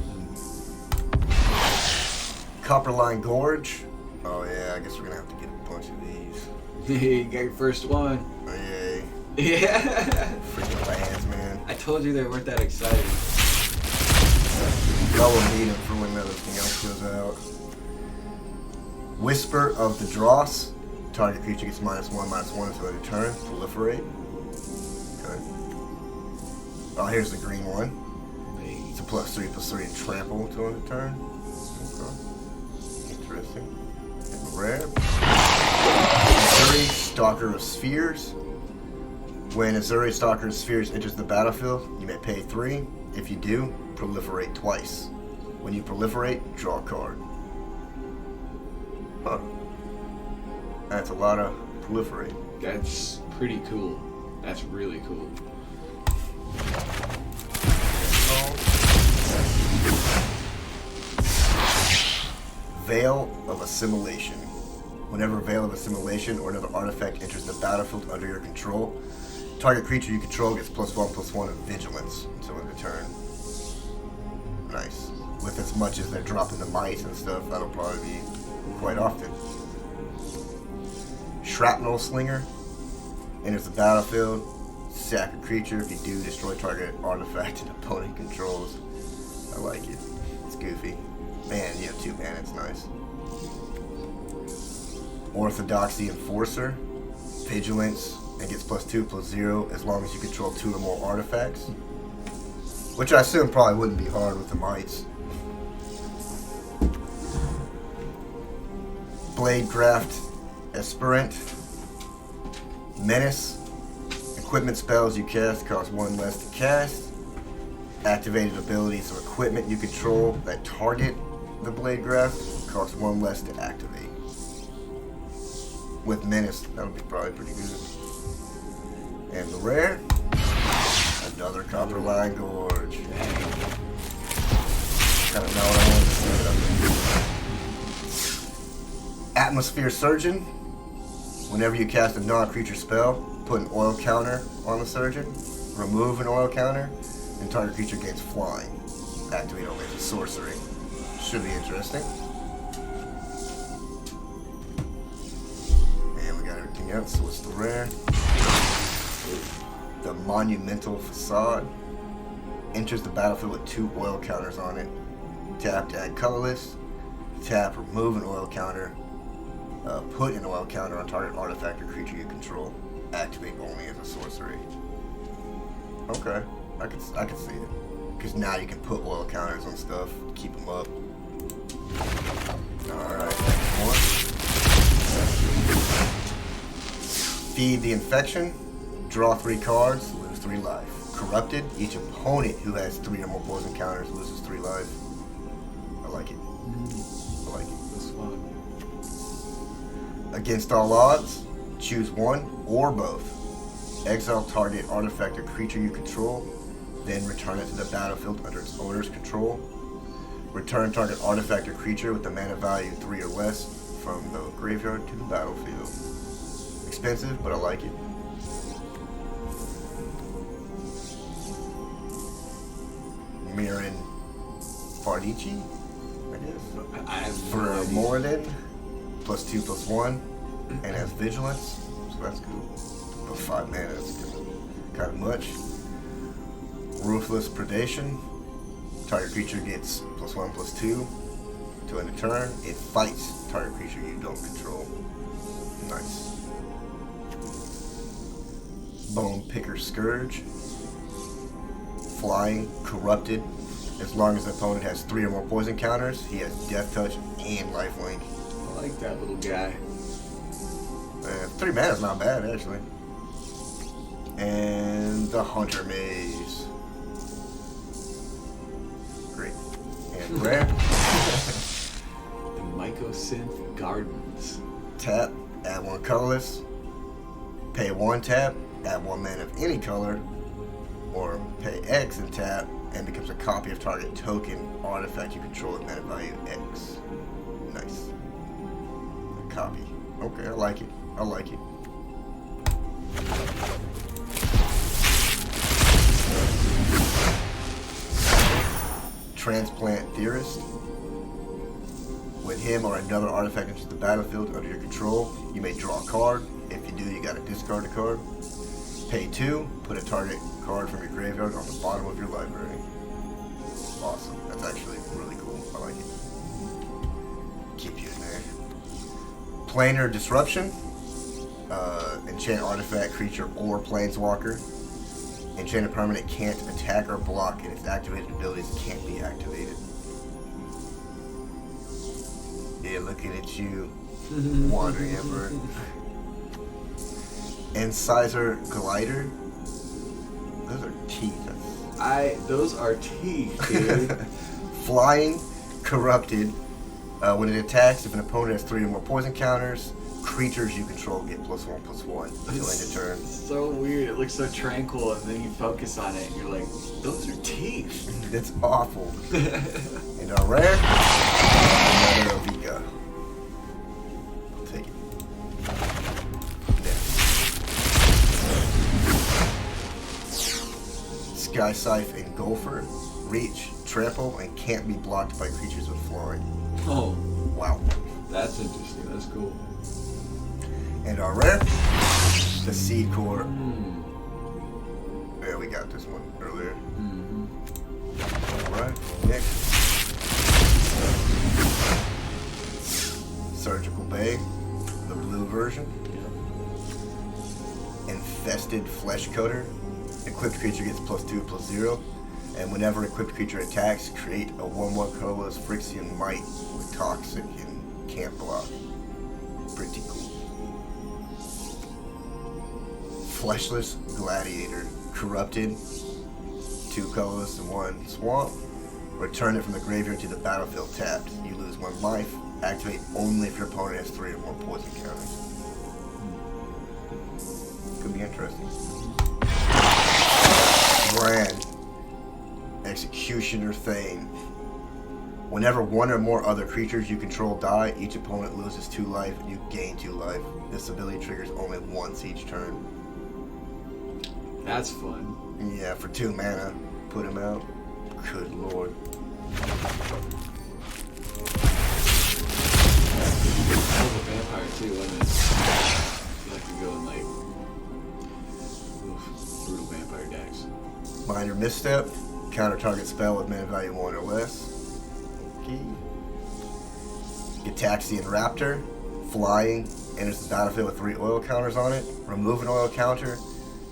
Copperline Gorge. Oh yeah, I guess we're gonna have to get a bunch of these. You got your first one. Oh, yay. Yeah. Freaking lands, man. I told you they weren't that exciting. Y'all will need them for when everything else goes out. Whisper of the Dross. Target creature gets -1/-1 until end of turn. Proliferate. Okay. Oh, here's the green one. It's a +3/+3 and trample until end of turn. Okay. Interesting. And rare. Azuri Stalker of Spheres. When Azuri Stalker of Spheres enters the battlefield, you may pay 3. If you do, proliferate twice. When you proliferate, draw a card. Huh. That's a lot of proliferate. That's pretty cool. That's really cool. Veil of Assimilation. Whenever Veil of Assimilation or another artifact enters the battlefield under your control, target creature you control gets +1/+1 of Vigilance until end of turn. Nice. With as much as they're dropping the mice and stuff, that'll probably be quite often. Shrapnel Slinger. Enters the battlefield. Sack a creature. If you do, destroy target artifact and opponent controls. I like it. It's goofy. Man, you have 2 mana, it's nice. Orthodoxy Enforcer. Vigilance. And gets +2/+0 as long as you control 2 or more artifacts. Which I assume probably wouldn't be hard with the mites. Bladegraft Aspirant. Menace. Equipment spells you cast cost 1 less to cast. Activated abilities or equipment you control that target the Bladegraft cost 1 less to activate. With Menace, that would be probably pretty good. And the rare, another Copperline Gorge. Kind of know what I wanted to see. Atmosphere Surgeon. Whenever you cast a non-creature spell, put an oil counter on the Surgeon, remove an oil counter, and target creature gains flying. Activate only as a sorcery. Should be interesting. And we got our Yep, so it's the rare. The Monumental Facade. Enters the battlefield with 2 oil counters on it. Tap to add colorless. Tap, remove an oil counter. Put an oil counter on target artifact or creature you control. Activate only as a sorcery. Okay, I could see it. Because now you can put oil counters on stuff, keep them up. Alright, next one. Feed the Infection. Draw 3 cards, lose 3 life. Corrupted. Each opponent who has 3 or more poison counters loses 3 life. I like it. I like it. That's fun. Against all odds, choose one or both. Exile target artifact or creature you control, then return it to the battlefield under its owner's control. Return target artifact or creature with the mana value 3 or less from the graveyard to the battlefield. Expensive, but I like it. Mirin Fardici, I guess. I have For no a idea. Moradin, +2/+1, and has Vigilance, so that's cool. But 5 mana, that's kind of much. Ruthless Predation. Target creature gets +1/+2 to end a turn. It fights target creature you don't control. Nice. Bone Picker Scourge. Flying, Corrupted. As long as the opponent has 3 or more poison counters, he has Death Touch and Lifelink. I like that little guy. 3 mana is not bad, actually. And the Hunter Maze. Great. And rare. The Mycosynth Gardens. Tap, add 1 colorless. Pay 1 tap, add 1 mana of any color. Or pay X and tap, and becomes a copy of target token artifact you control with mana value X. Nice. A copy. Okay, I like it. I like it. Transplant Theorist. When him or another artifact enters the battlefield under your control, you may draw a card. If you do, you gotta discard a card. Pay 2, put a target card from your graveyard on the bottom of your library. Awesome. That's actually really cool. I like it. Keep you in there. Planar Disruption. Enchant artifact, creature, or planeswalker. Enchanted permanent can't attack or block, and its activated abilities can't be activated. Yeah, looking at you, Wandering Emperor. Incisor Glider. Those are teeth. Those are teeth, dude. Flying, Corrupted. When it attacks, if an opponent has 3 or more poison counters, creatures you control get +1/+1 until end of turn. So weird. It looks so tranquil, and then you focus on it, and you're like, those are teeth. That's awful. And our rare, another Oviga. I'll take it. Next. Sky Scythe Engulfer. Reach, trample, and can't be blocked by creatures with flying. Oh, Wow. that's interesting. That's cool. And our rare, the Seed Core. Yeah, we got this one earlier. Alright, next. Surgical Bay, the blue version. Infested Flesh Coater. Equipped creature gets +2/+0. And whenever equipped creature attacks, create a 1/1 colorless Phyrexian Might with Toxic and can't block. Pretty cool. Fleshless Gladiator. Corrupted. 2 colorless and 1 swamp. Return it from the graveyard to the battlefield tapped. You lose 1 life. Activate only if your opponent has 3 or more poison counters. Could be interesting. Brand. Executioner Thane. Whenever 1 or more other creatures you control die, each opponent loses 2 life and you gain 2 life. This ability triggers only once each turn. That's fun. Yeah, for 2 mana, put him out. Good lord. That was a vampire too, wasn't it? like to go in like brutal vampire decks. Minor misstep. Counter target spell with mana value 1 or less. Okay. Gitaxian Raptor. Flying. Enters the battlefield with 3 oil counters on it. Remove an oil counter.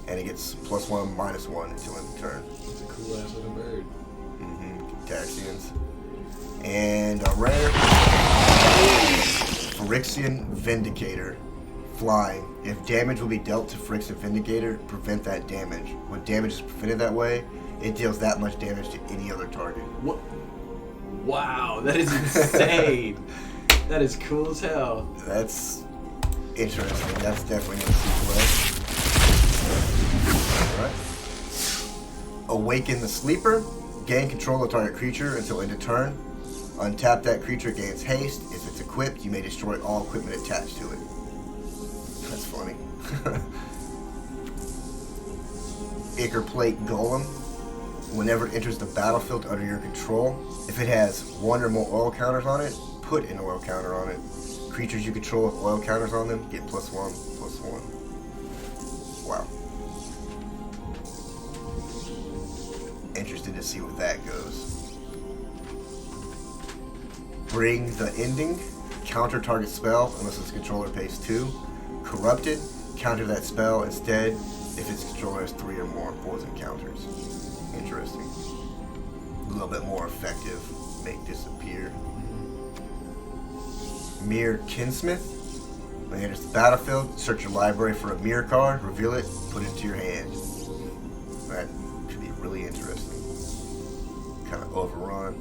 And it gets +1, -1 until end of turn. It's a cool ass looking bird. Gitaxians. And a rare Phyrexian Vindicator. Flying. If damage will be dealt to Phyrexian Vindicator, prevent that damage. When damage is prevented that way, it deals that much damage to any other target. What? Wow, that is insane. That is cool as hell. That's interesting. That's definitely going to see play. Alright. Awaken the Sleeper. Gain control of target creature until end of turn. Untap that creature, gains haste. If it's equipped, you may destroy all equipment attached to it. That's funny. Ichor Plate Golem. Whenever it enters the battlefield under your control, if it has 1 or more oil counters on it, put an oil counter on it. Creatures you control with oil counters on them get +1/+1. Wow. Interested to see where that goes. Bring the Ending. Counter target spell unless its controller pays 2. Corrupted. Counter that spell instead if its controller has 3 or more poison counters. Interesting. A little bit more effective. Make disappear. Mirror Kinsmith. When it enters the battlefield, search your library for a mirror card, reveal it, put it into your hand. That could be really interesting. Kind of overrun.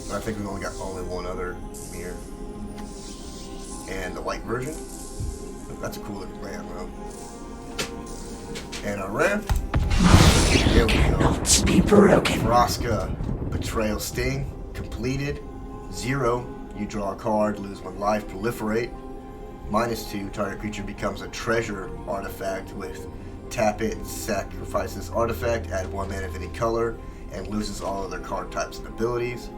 But I think we've only got one other mirror. And the white version. That's a cool looking land though. And our ramp. Here we go. Bolts be broken. Vraska, Betrayal Sting, completed. 0, you draw a card, lose 1 life, proliferate. -2, target creature becomes a treasure artifact with tap it, sacrifice this artifact, add 1 mana of any color, and loses all other card types and abilities.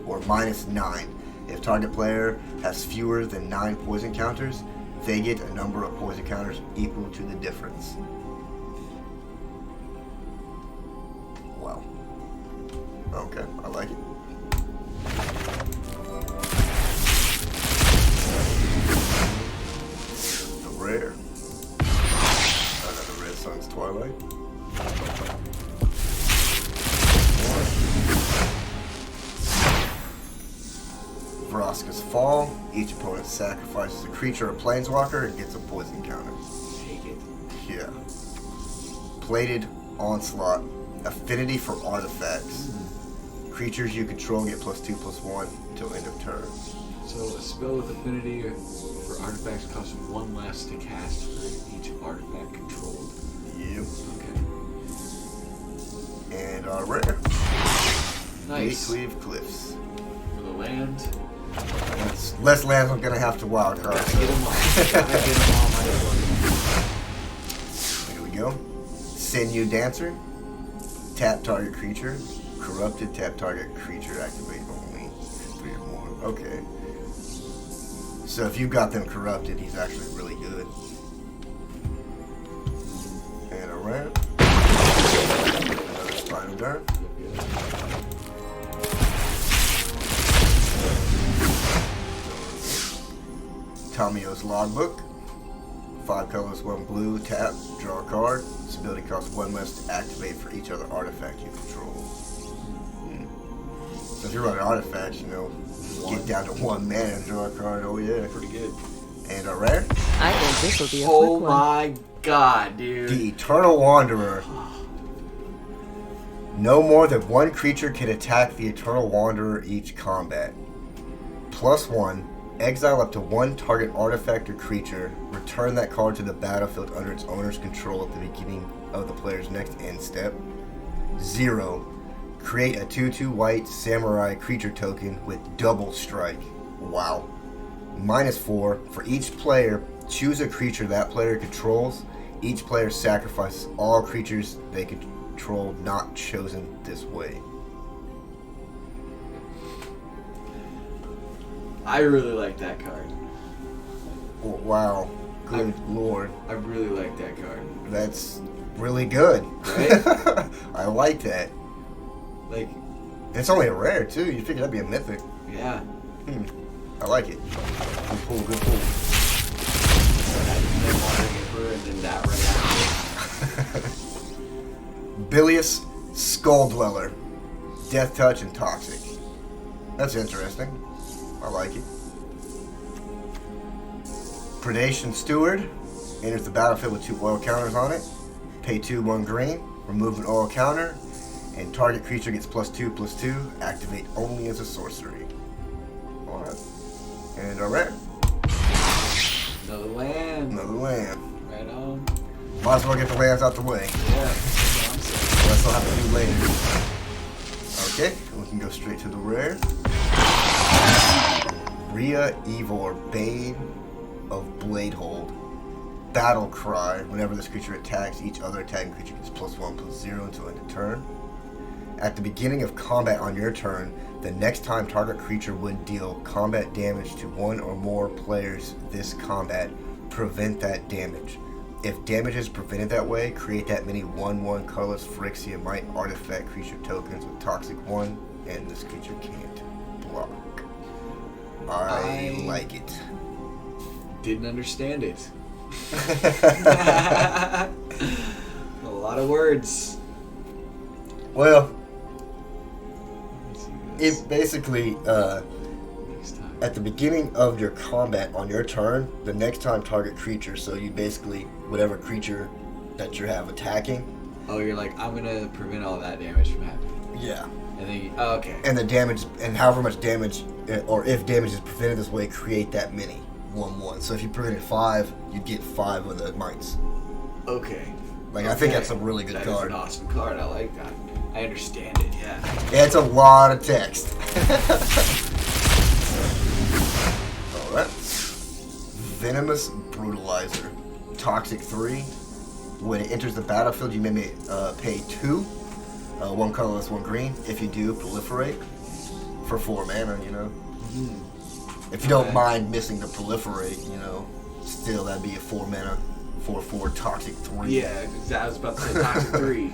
Or -9, if target player has fewer than 9 poison counters, they get a number of poison counters equal to the difference. Wow. Okay, I like it. The rare. Another Red Sun's Twilight. Vraska's Fall. Each opponent sacrifices a creature or planeswalker and gets a poison counter. Take it. Yeah. Plated Onslaught. Affinity for artifacts. Creatures you control get +2/+1 until end of turn. So a spell with affinity for artifacts costs 1 less to cast for each artifact controlled. Yep. Okay. And our rare. Nice. Gatecleave Cliffs. For the land. That's less lands I'm gonna have to wild card. Gotta get them all. Gotta get them all, might as well. Here we go. Sinew Dancer. Tap target creature. Corrupted, tap target creature, activate only 3 or more. Okay. So if you've got them corrupted, he's actually really good. And a ramp. Another Spinal Dart. Tamio's Logbook. 5 colors, 1 blue, tap, draw a card. This ability costs 1 less to activate for each other artifact you control. So if you're running artifacts, you know, get down to 1 mana and draw a card. Oh yeah, Pretty good. And a rare. I think this will be a Oh quick one. my god, dude. The Eternal Wanderer. No more than 1 creature can attack the Eternal Wanderer each combat. +1. Exile up to 1 target artifact or creature. Return that card to the battlefield under its owner's control at the beginning of the player's next end step. 0. Create a 2/2 white samurai creature token with double strike. Wow. -4. For each player, choose a creature that player controls. Each player sacrifices all creatures they control not chosen this way. I really like that card. Wow. Good lord. I really like that card. That's really good. Right? I like that. Like, It's only a rare, too. You figure that'd be a mythic. yeah. I like it. Good pull, good pull. Then Wandering Emperor and then that right after. Bilious Skull Dweller. Death Touch and Toxic. That's interesting. I like it. Predation Steward. Enters the battlefield with 2 oil counters on it. Pay 2, 1 green. Remove an oil counter. And target creature gets +2/+2. Activate only as a sorcery. Alright. And a rare. Another land. Another land. Right on. Might as well get the lands out the way. Yeah, that's what I'm saying. Unless I'll have to do later. Okay, we can go straight to the rare. Rhea Evor, Bane of Bladehold. Battle Cry. Whenever this creature attacks, each other attacking creature gets +1/+0 until end of turn. At the beginning of combat on your turn, the next time target creature would deal combat damage to 1 or more players this combat, prevent that damage. If damage is prevented that way, create that many 1/1 colorless Phyrexia Might artifact creature tokens with Toxic 1, and this creature can't block. I like it. Didn't understand it. A lot of words. Well, Let's see this. it basically, Next time. at the beginning of your combat on your turn, the next time target creature, so you basically, whatever creature that you have attacking. Oh, you're like, I'm gonna prevent all that damage from happening. Yeah. And then you, oh, okay. And the damage, and however much damage, or if damage is prevented this way, create that many 1/1. So if you prevented 5, you'd get 5 of the mites. Okay. Like, I think that's a really good That card. is an awesome card. I like that. I understand it, yeah. Yeah, it's a lot of text. Alright. Venomous Brutalizer. Toxic 3. When it enters the battlefield, you may pay 2. 1 colorless, 1 green. If you do, proliferate. For 4 mana, you know. If you don't mind missing the proliferate, you know, still that'd be a 4 mana, 4/4 Toxic 3. Yeah, I was about to say Toxic 3.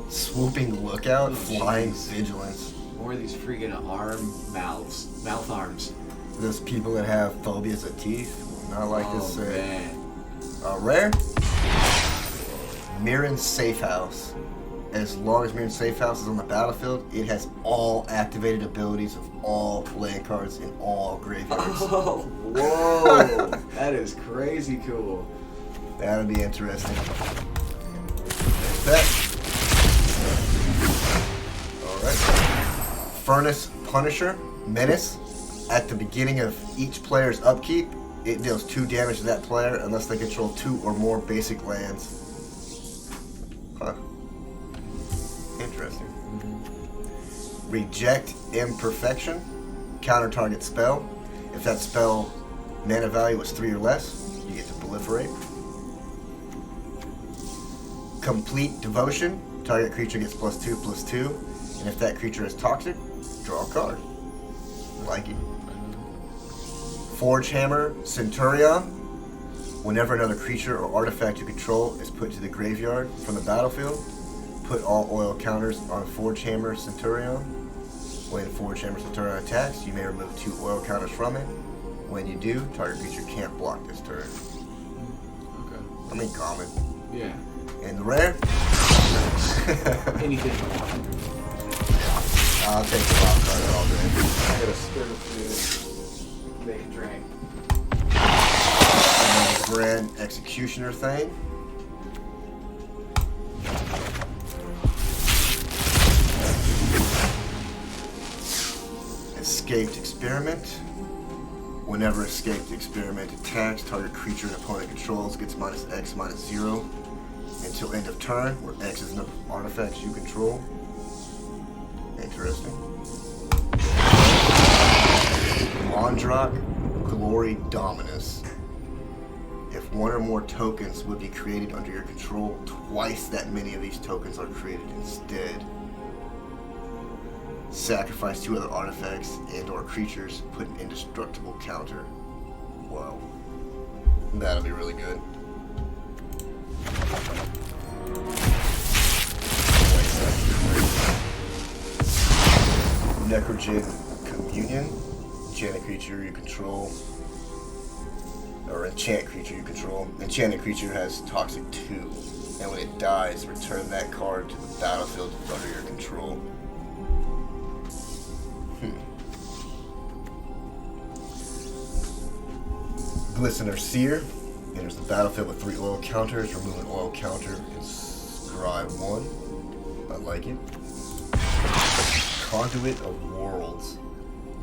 Swooping Lookout, Oh, Flying jeez. Vigilance. More of these freaking mouth arms. Those people that have phobias of teeth will not like oh, this. man. Rare. Mirren's Safe House. As long as Mirren's Safe House is on the battlefield, it has all activated abilities of all land cards in all graveyards. Oh, whoa. That is crazy cool. That'll be interesting. That. Alright. Furnace Punisher, Menace. At the beginning of each player's upkeep, it deals 2 damage to that player unless they control 2 or more basic lands. Huh. Interesting. Reject Imperfection. Counter target spell. If that spell mana value is 3 or less, you get to proliferate. Complete Devotion. Target creature gets +2/+2. And if that creature is toxic, draw a card. Like it. Forge Hammer Centurion. Whenever another creature or artifact you control is put to the graveyard from the battlefield, put all oil counters on Forge Hammer Centurion. When Forge Hammer Centurion attacks, you may remove 2 oil counters from it. When you do, target creature can't block this turn. Okay. I mean common. Yeah. And the rare? Anything. I'll take the wild card all day. I gotta stir the food. Make a drink. And then the Grand Executioner thing. Escaped Experiment. Whenever Escaped Experiment attacks, target creature an opponent controls gets -X/-0 until end of turn, where X is the number of artifacts you control. Interesting. Mondrak Glory Dominus. If 1 or more tokens would be created under your control, twice that many of these tokens are created instead. Sacrifice 2 other artifacts and or creatures, put an indestructible counter. Wow. That'll be really good. Necrogen Communion. Enchant a creature you control. Or enchant creature you control. Enchanted creature has Toxic 2. And when it dies, return that card to the battlefield under your control. Glistener Seer enters the battlefield with 3 oil counters. Remove an oil counter and scribe 1. I like it. Conduit of Worlds.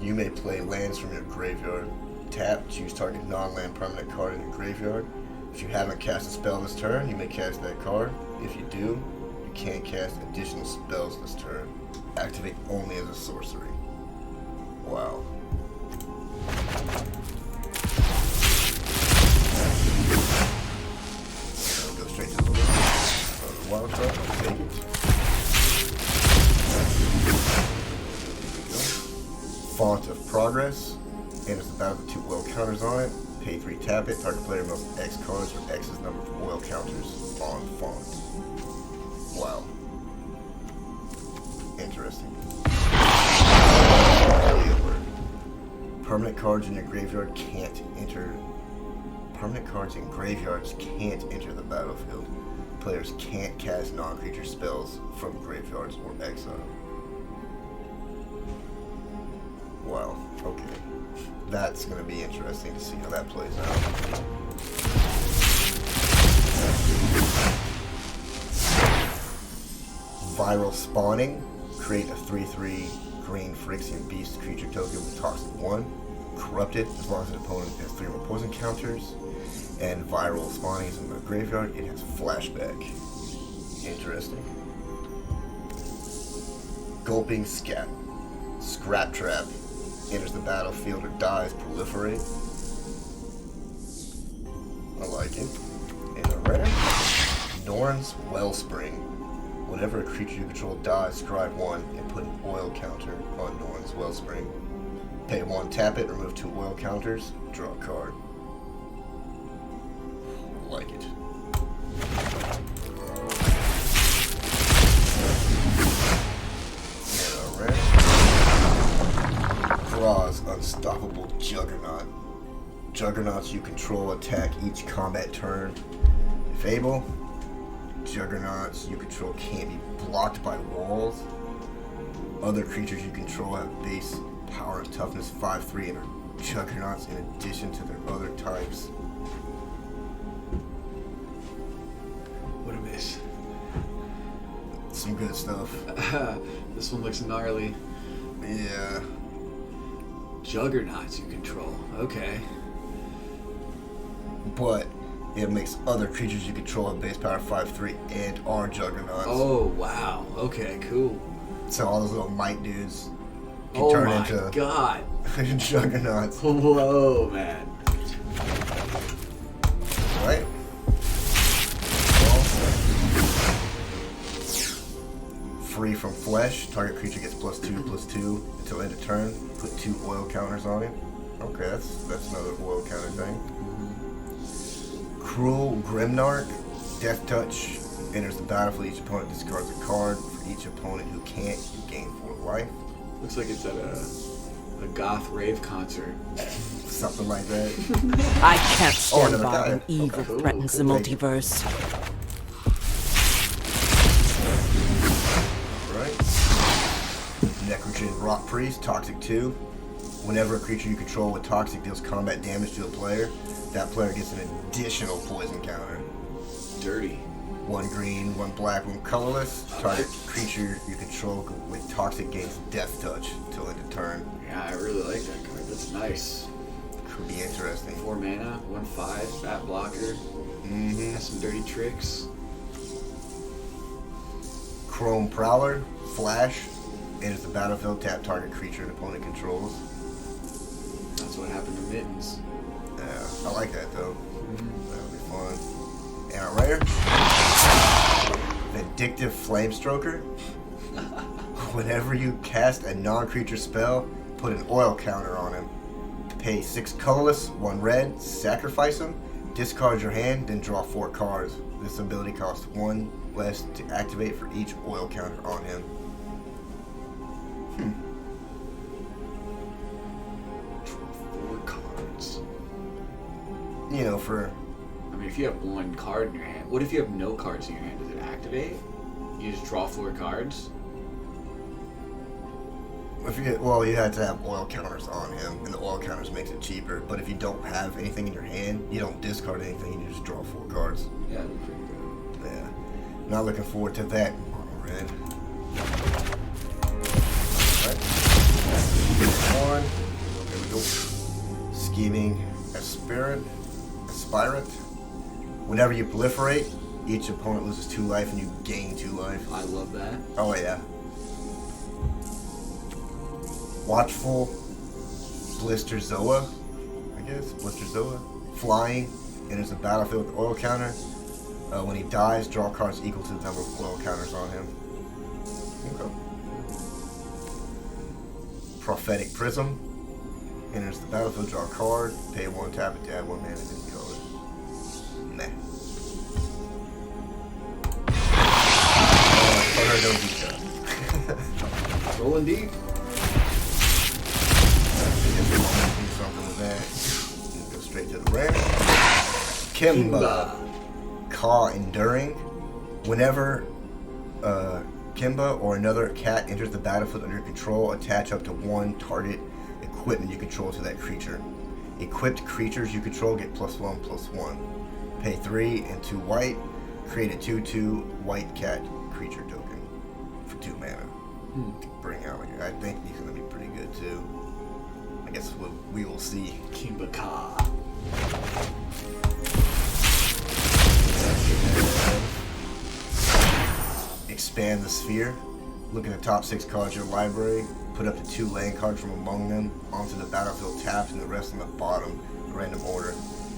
You may play lands from your graveyard. Tap, choose target non-land permanent card in your graveyard. If you haven't cast a spell this turn, you may cast that card. If you do, you can't cast additional spells this turn. Activate only as a sorcery. Wow. Go straight to the list. Wild card, I'll take it. Font of Progress. Enters the battle with 2 oil counters on it. Pay 3, tap it. Target player removes X cards or X's number of oil counters on font. Wow. Interesting. Permanent cards in your graveyard can't enter. Permanent cards in graveyards can't enter the battlefield. Players can't cast non-creature spells from graveyards or exile. Wow. Okay. That's going to be interesting to see how that plays out. Viral Spawning. Create a 3/3 green Phyrexia beast creature token with Toxic 1. Corrupt it as long as an opponent has 3 more poison counters. And Viral Spawning is in the graveyard. It has Flashback. Interesting. Gulping Scrap Trap. Enters the battlefield or dies, proliferate. I like it. And a rare. Norn's Wellspring. Whenever a creature you control dies, scribe 1 and put an oil counter on Norn's Wellspring. Pay 1, tap it, remove 2 oil counters, draw a card. I like it. And a rare. Draw's Unstoppable Juggernaut. Juggernauts you control attack each combat turn. If able, Juggernauts you control can't be blocked by walls. Other creatures you control have base power and toughness 5/3 and are Juggernauts in addition to their other types. What a miss. Some good stuff. This one looks gnarly. Yeah. Juggernauts you control. Okay. But it makes other creatures you control have base power 5/3 and are Juggernauts. Oh, wow. Okay, cool. So all those little might dudes can Oh turn my into god. Juggernauts. Whoa, man. Right? Free from Flesh. Target creature gets +2/+2 until end of turn. Put 2 oil counters on it. Okay, that's another oil counter thing. Cruel Grimnark. Death Touch. Enters the battlefield. Each opponent discards a card. For each opponent who can't, you gain 4 life. Looks like it's at a goth rave concert. Something like that. I can't stand another by guy. when evil Okay. threatens the Thank you. multiverse. Right. Necrogen Rock Priest, Toxic 2. Whenever a creature you control with Toxic deals combat damage to a player, that player gets an additional poison counter. Dirty. 1 green, 1 black, 1 colorless. Target creature you control with Toxic gains Death Touch till end of turn. Yeah, I really like that card. That's nice. Could be interesting. 4 mana, 1/5, bat blocker. Mm-hmm. Has some dirty tricks. Chrome Prowler, Flash. Enters the battlefield, tap target creature an opponent controls. That's what happened to Mittens. Yeah, I like that though. That'll be fun. And a rare. Vindictive Flamestroker. Whenever you cast a non-creature spell, put an oil counter on him. Pay 6 colorless, 1 red, sacrifice him, Discard your hand, then draw 4 cards. This ability costs 1 less to activate for each oil counter on him. Draw 4 cards. You know, for... I mean, if you have 1 card in your hand, what if you have no cards in your hand? Does it activate? You just draw 4 cards? If you, well, you have to have oil counters on him, and the oil counters makes it cheaper. But if you don't have anything in your hand, you don't discard anything, you just draw 4 cards. Yeah, that'd be pretty good. Yeah. Not looking forward to that, mono red. Alright. One. There we go. Scheming Aspirant. Whenever you proliferate, each opponent loses 2 life and you gain 2 life. I love that. Oh yeah. Watchful Blister Zoa, I guess. Blister Zoa. Flying, enters the battlefield with oil counter. When he dies, draw cards equal to the number of oil counters on him. Okay. Prophetic Prism, enters the battlefield, draw a card, pay 1, tap it to add 1 mana to any color. Nah. Rolling deep. Do something with that. Go straight to the red. Kimba. Caw Enduring. Whenever Kimba or another cat enters the battlefield under your control, attach up to 1 target equipment you control to that creature. Equipped creatures you control get +1/+1. Pay 3 and 2 white. Create a 2/2 white cat creature token for 2 mana. To bring out here. I think he's going to be pretty good too. I guess we will see. Kimba Ka. Expand the sphere. Look at the top 6 cards of your library. Put up to 2 land cards from among them onto the battlefield tapped and the rest on the bottom in random order.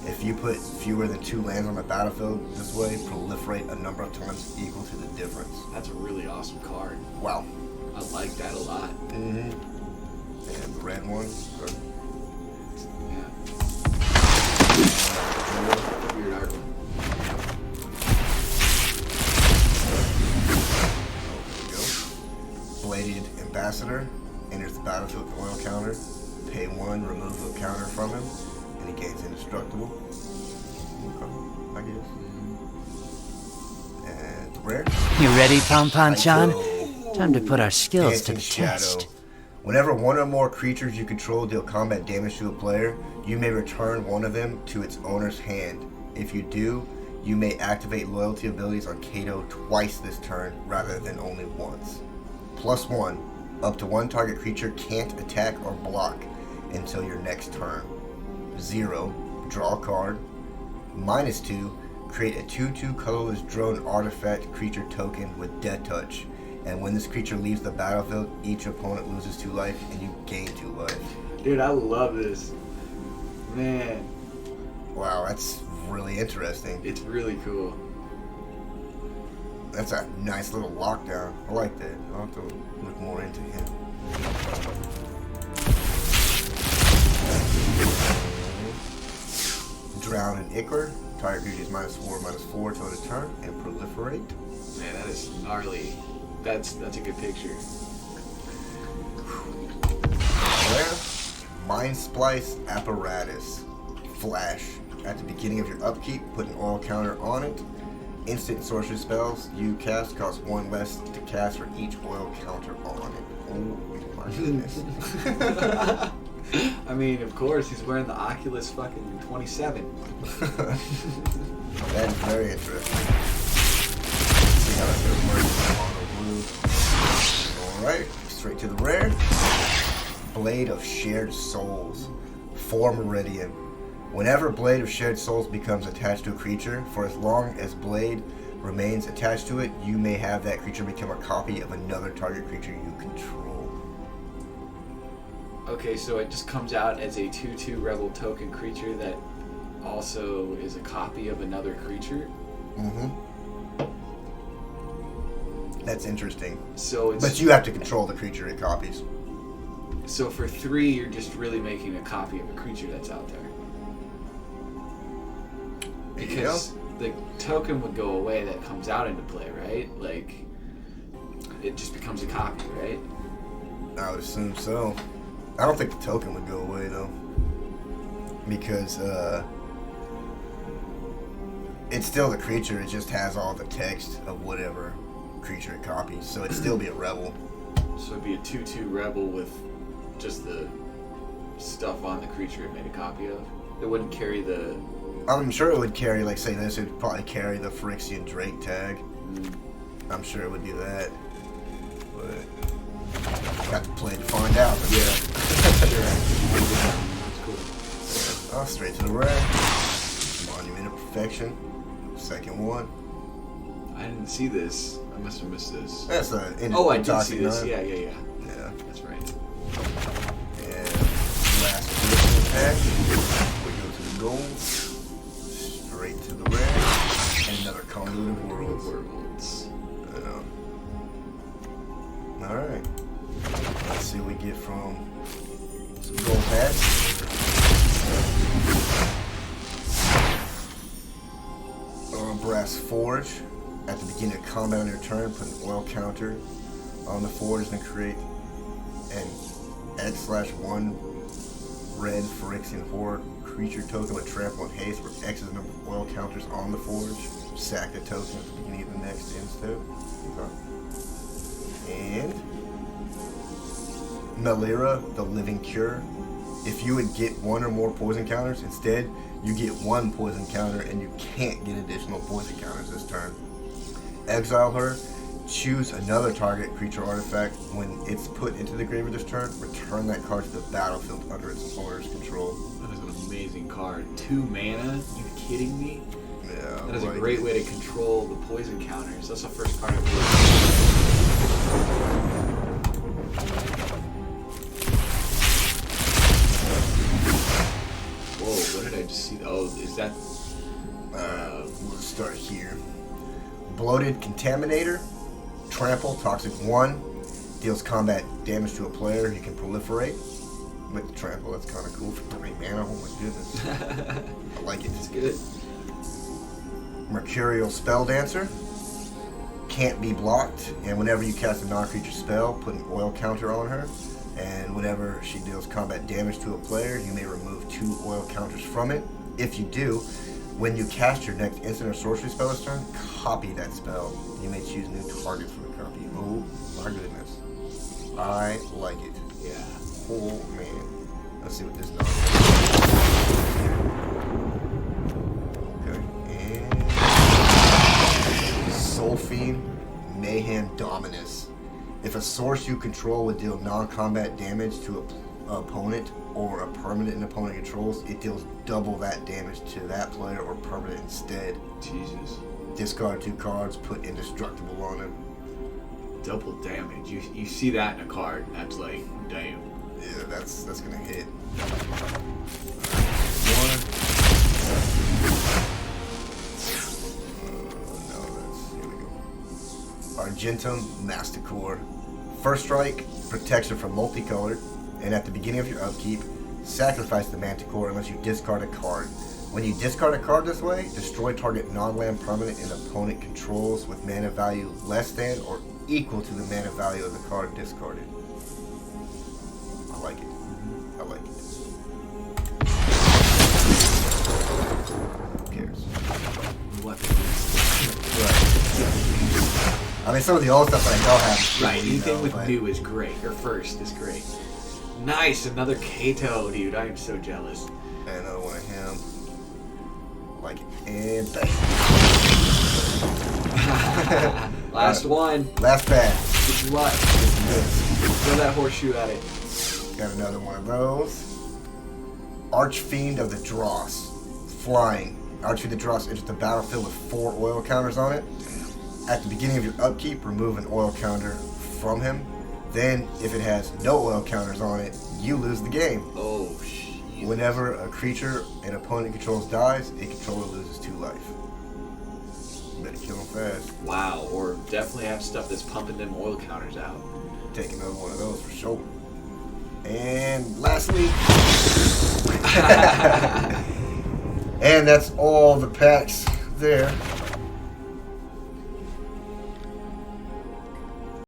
If you put fewer than 2 lands on the battlefield this way, proliferate a number of times equal to the difference. That's a really awesome card. Wow. I like that a lot. Mm-hmm. And the red one. Yeah. Weird art one. There we go. Bladed Ambassador enters the battlefield with oil counter. Pay 1, remove a counter from him, and he gains indestructible. Okay, I guess. And rare. You ready, Pom Pom Chan? Psycho. Time to put our skills to Dancing the Shadow. test. Whenever 1 or more creatures you control deal combat damage to a player, you may return 1 of them to its owner's hand. If you do, you may activate loyalty abilities on Kato twice this turn rather than only once. +1, up to 1 target creature can't attack or block until your next turn. 0, draw a card. -2, create a 2/2 colorless drone artifact creature token with Death Touch. And when this creature leaves the battlefield, each opponent loses 2 life and you gain 2 life. Dude, I love this. Man, Wow, that's really interesting. it's really cool. That's a nice little lockdown. I like that. I'll have to look more into him. Drown and Ichor. Target creature is -4/-4 till the turn and proliferate. Man, that is gnarly. That's a good picture. Rare. Mind Splice Apparatus. Flash. At the beginning of your upkeep, put an oil counter on it. Instant sorcery spells you cast cost 1 less to cast for each oil counter on it. Oh my goodness. I mean, of course, he's wearing the Oculus fucking 27. That is very interesting. See how that's gonna work on the blue. Alright, straight to the rare. Blade of Shared Souls. 4 Meridian. Whenever Blade of Shared Souls becomes attached to a creature, for as long as Blade remains attached to it, you may have that creature become a copy of another target creature you control. Okay, so it just comes out as a 2/2 rebel token creature that also is a copy of another creature. Mm-hmm. That's interesting. So it's But you have to control the creature it copies. so for 3, you're just really making a copy of a creature that's out there. Because the token would go away that comes out into play, right? Like, it just becomes a copy, right? I would assume so. I don't think the token would go away though, because it's still the creature. It just has all the text of whatever creature it copies, so it'd still be a rebel. So it'd be a 2/2 rebel with just the stuff on the creature it made a copy of. It wouldn't carry the. I'm sure it would carry, like, say this, it would probably carry the Phyrexian Drake tag. I'm sure it would do that. But got to play to find out. Yeah. Sure. That's cool. Oh, straight to the red. Monument of Perfection. Second one. I didn't see this. I must have missed this. That's a. Oh, I did see this. Yeah. Yeah. That's right. And last position attack. We go to the gold. Straight to the red. And another Conduit of Worlds. Alright. Let's see what we get from some gold packs. Brass Forge. At the beginning of combat on your turn, put an oil counter on the forge and create an X/1 red Phyrexian Horde creature token with trample and haste where X is the number of oil counters on the forge. Sack the token at the beginning of the next end step. Okay. And Melira, the Living Cure. If you would get one or more poison counters, instead you get one poison counter and you can't get additional poison counters this turn. Exile her, choose another target creature artifact. When it's put into the graveyard this turn, return that card to the battlefield under its owner's control. That is an amazing card. 2 mana? You kidding me? Yeah, that is a like great way to control the poison counters. That's the first card I've Whoa, what did I just see? Oh, is that... we'll start here. Bloated Contaminator. Trample, Toxic 1. Deals combat damage to a player. You can proliferate. With the trample, that's kind of cool for 3 mana. Oh my goodness. I like it. It's good. Mercurial Spell Dancer. Can't be blocked. And whenever you cast a non-creature spell, put an oil counter on her. And whenever she deals combat damage to a player, you may remove 2 oil counters from it. If you do, when you cast your next instant or sorcery spell this turn, copy that spell. You may choose new targets for the copy. Oh my goodness. I like it. Yeah. Oh man. Let's see what this does. Okay. And Soul Fiend, Mayhem Dominus. If a source you control would deal non-combat damage to an opponent or a permanent an opponent controls, it deals double that damage to that player or permanent instead. Jesus. Discard 2 cards, put Indestructible on it. Double damage. You see that in a card, and that's like, damn. Yeah, that's gonna hit. Here we go. Argentum Masticore. First strike, protection from multicolored, and at the beginning of your upkeep, sacrifice the Manticore unless you discard a card. When you discard a card this way, destroy target non-land permanent an opponent controls with mana value less than or equal to the mana value of the card discarded. I like it. I like it. Who cares? What? Right. I mean, some of the old stuff that I don't have. Right, anything with new is great, or first is great. Nice, another Kato, dude. I am so jealous. And another one of him. Like it. And bang. Last one. Last pass. This is what? Throw that horseshoe at it. Got another one of those. Archfiend of the Dross. Flying. Archfiend of the Dross enters the battlefield with 4 oil counters on it. At the beginning of your upkeep, remove an oil counter from him. Then, if it has no oil counters on it, you lose the game. Oh, shit. Whenever a creature an opponent controls dies, a controller loses 2 life. You better kill him fast. Wow, or definitely have stuff that's pumping them oil counters out. Take another one of those for sure. And lastly, And that's all the packs there.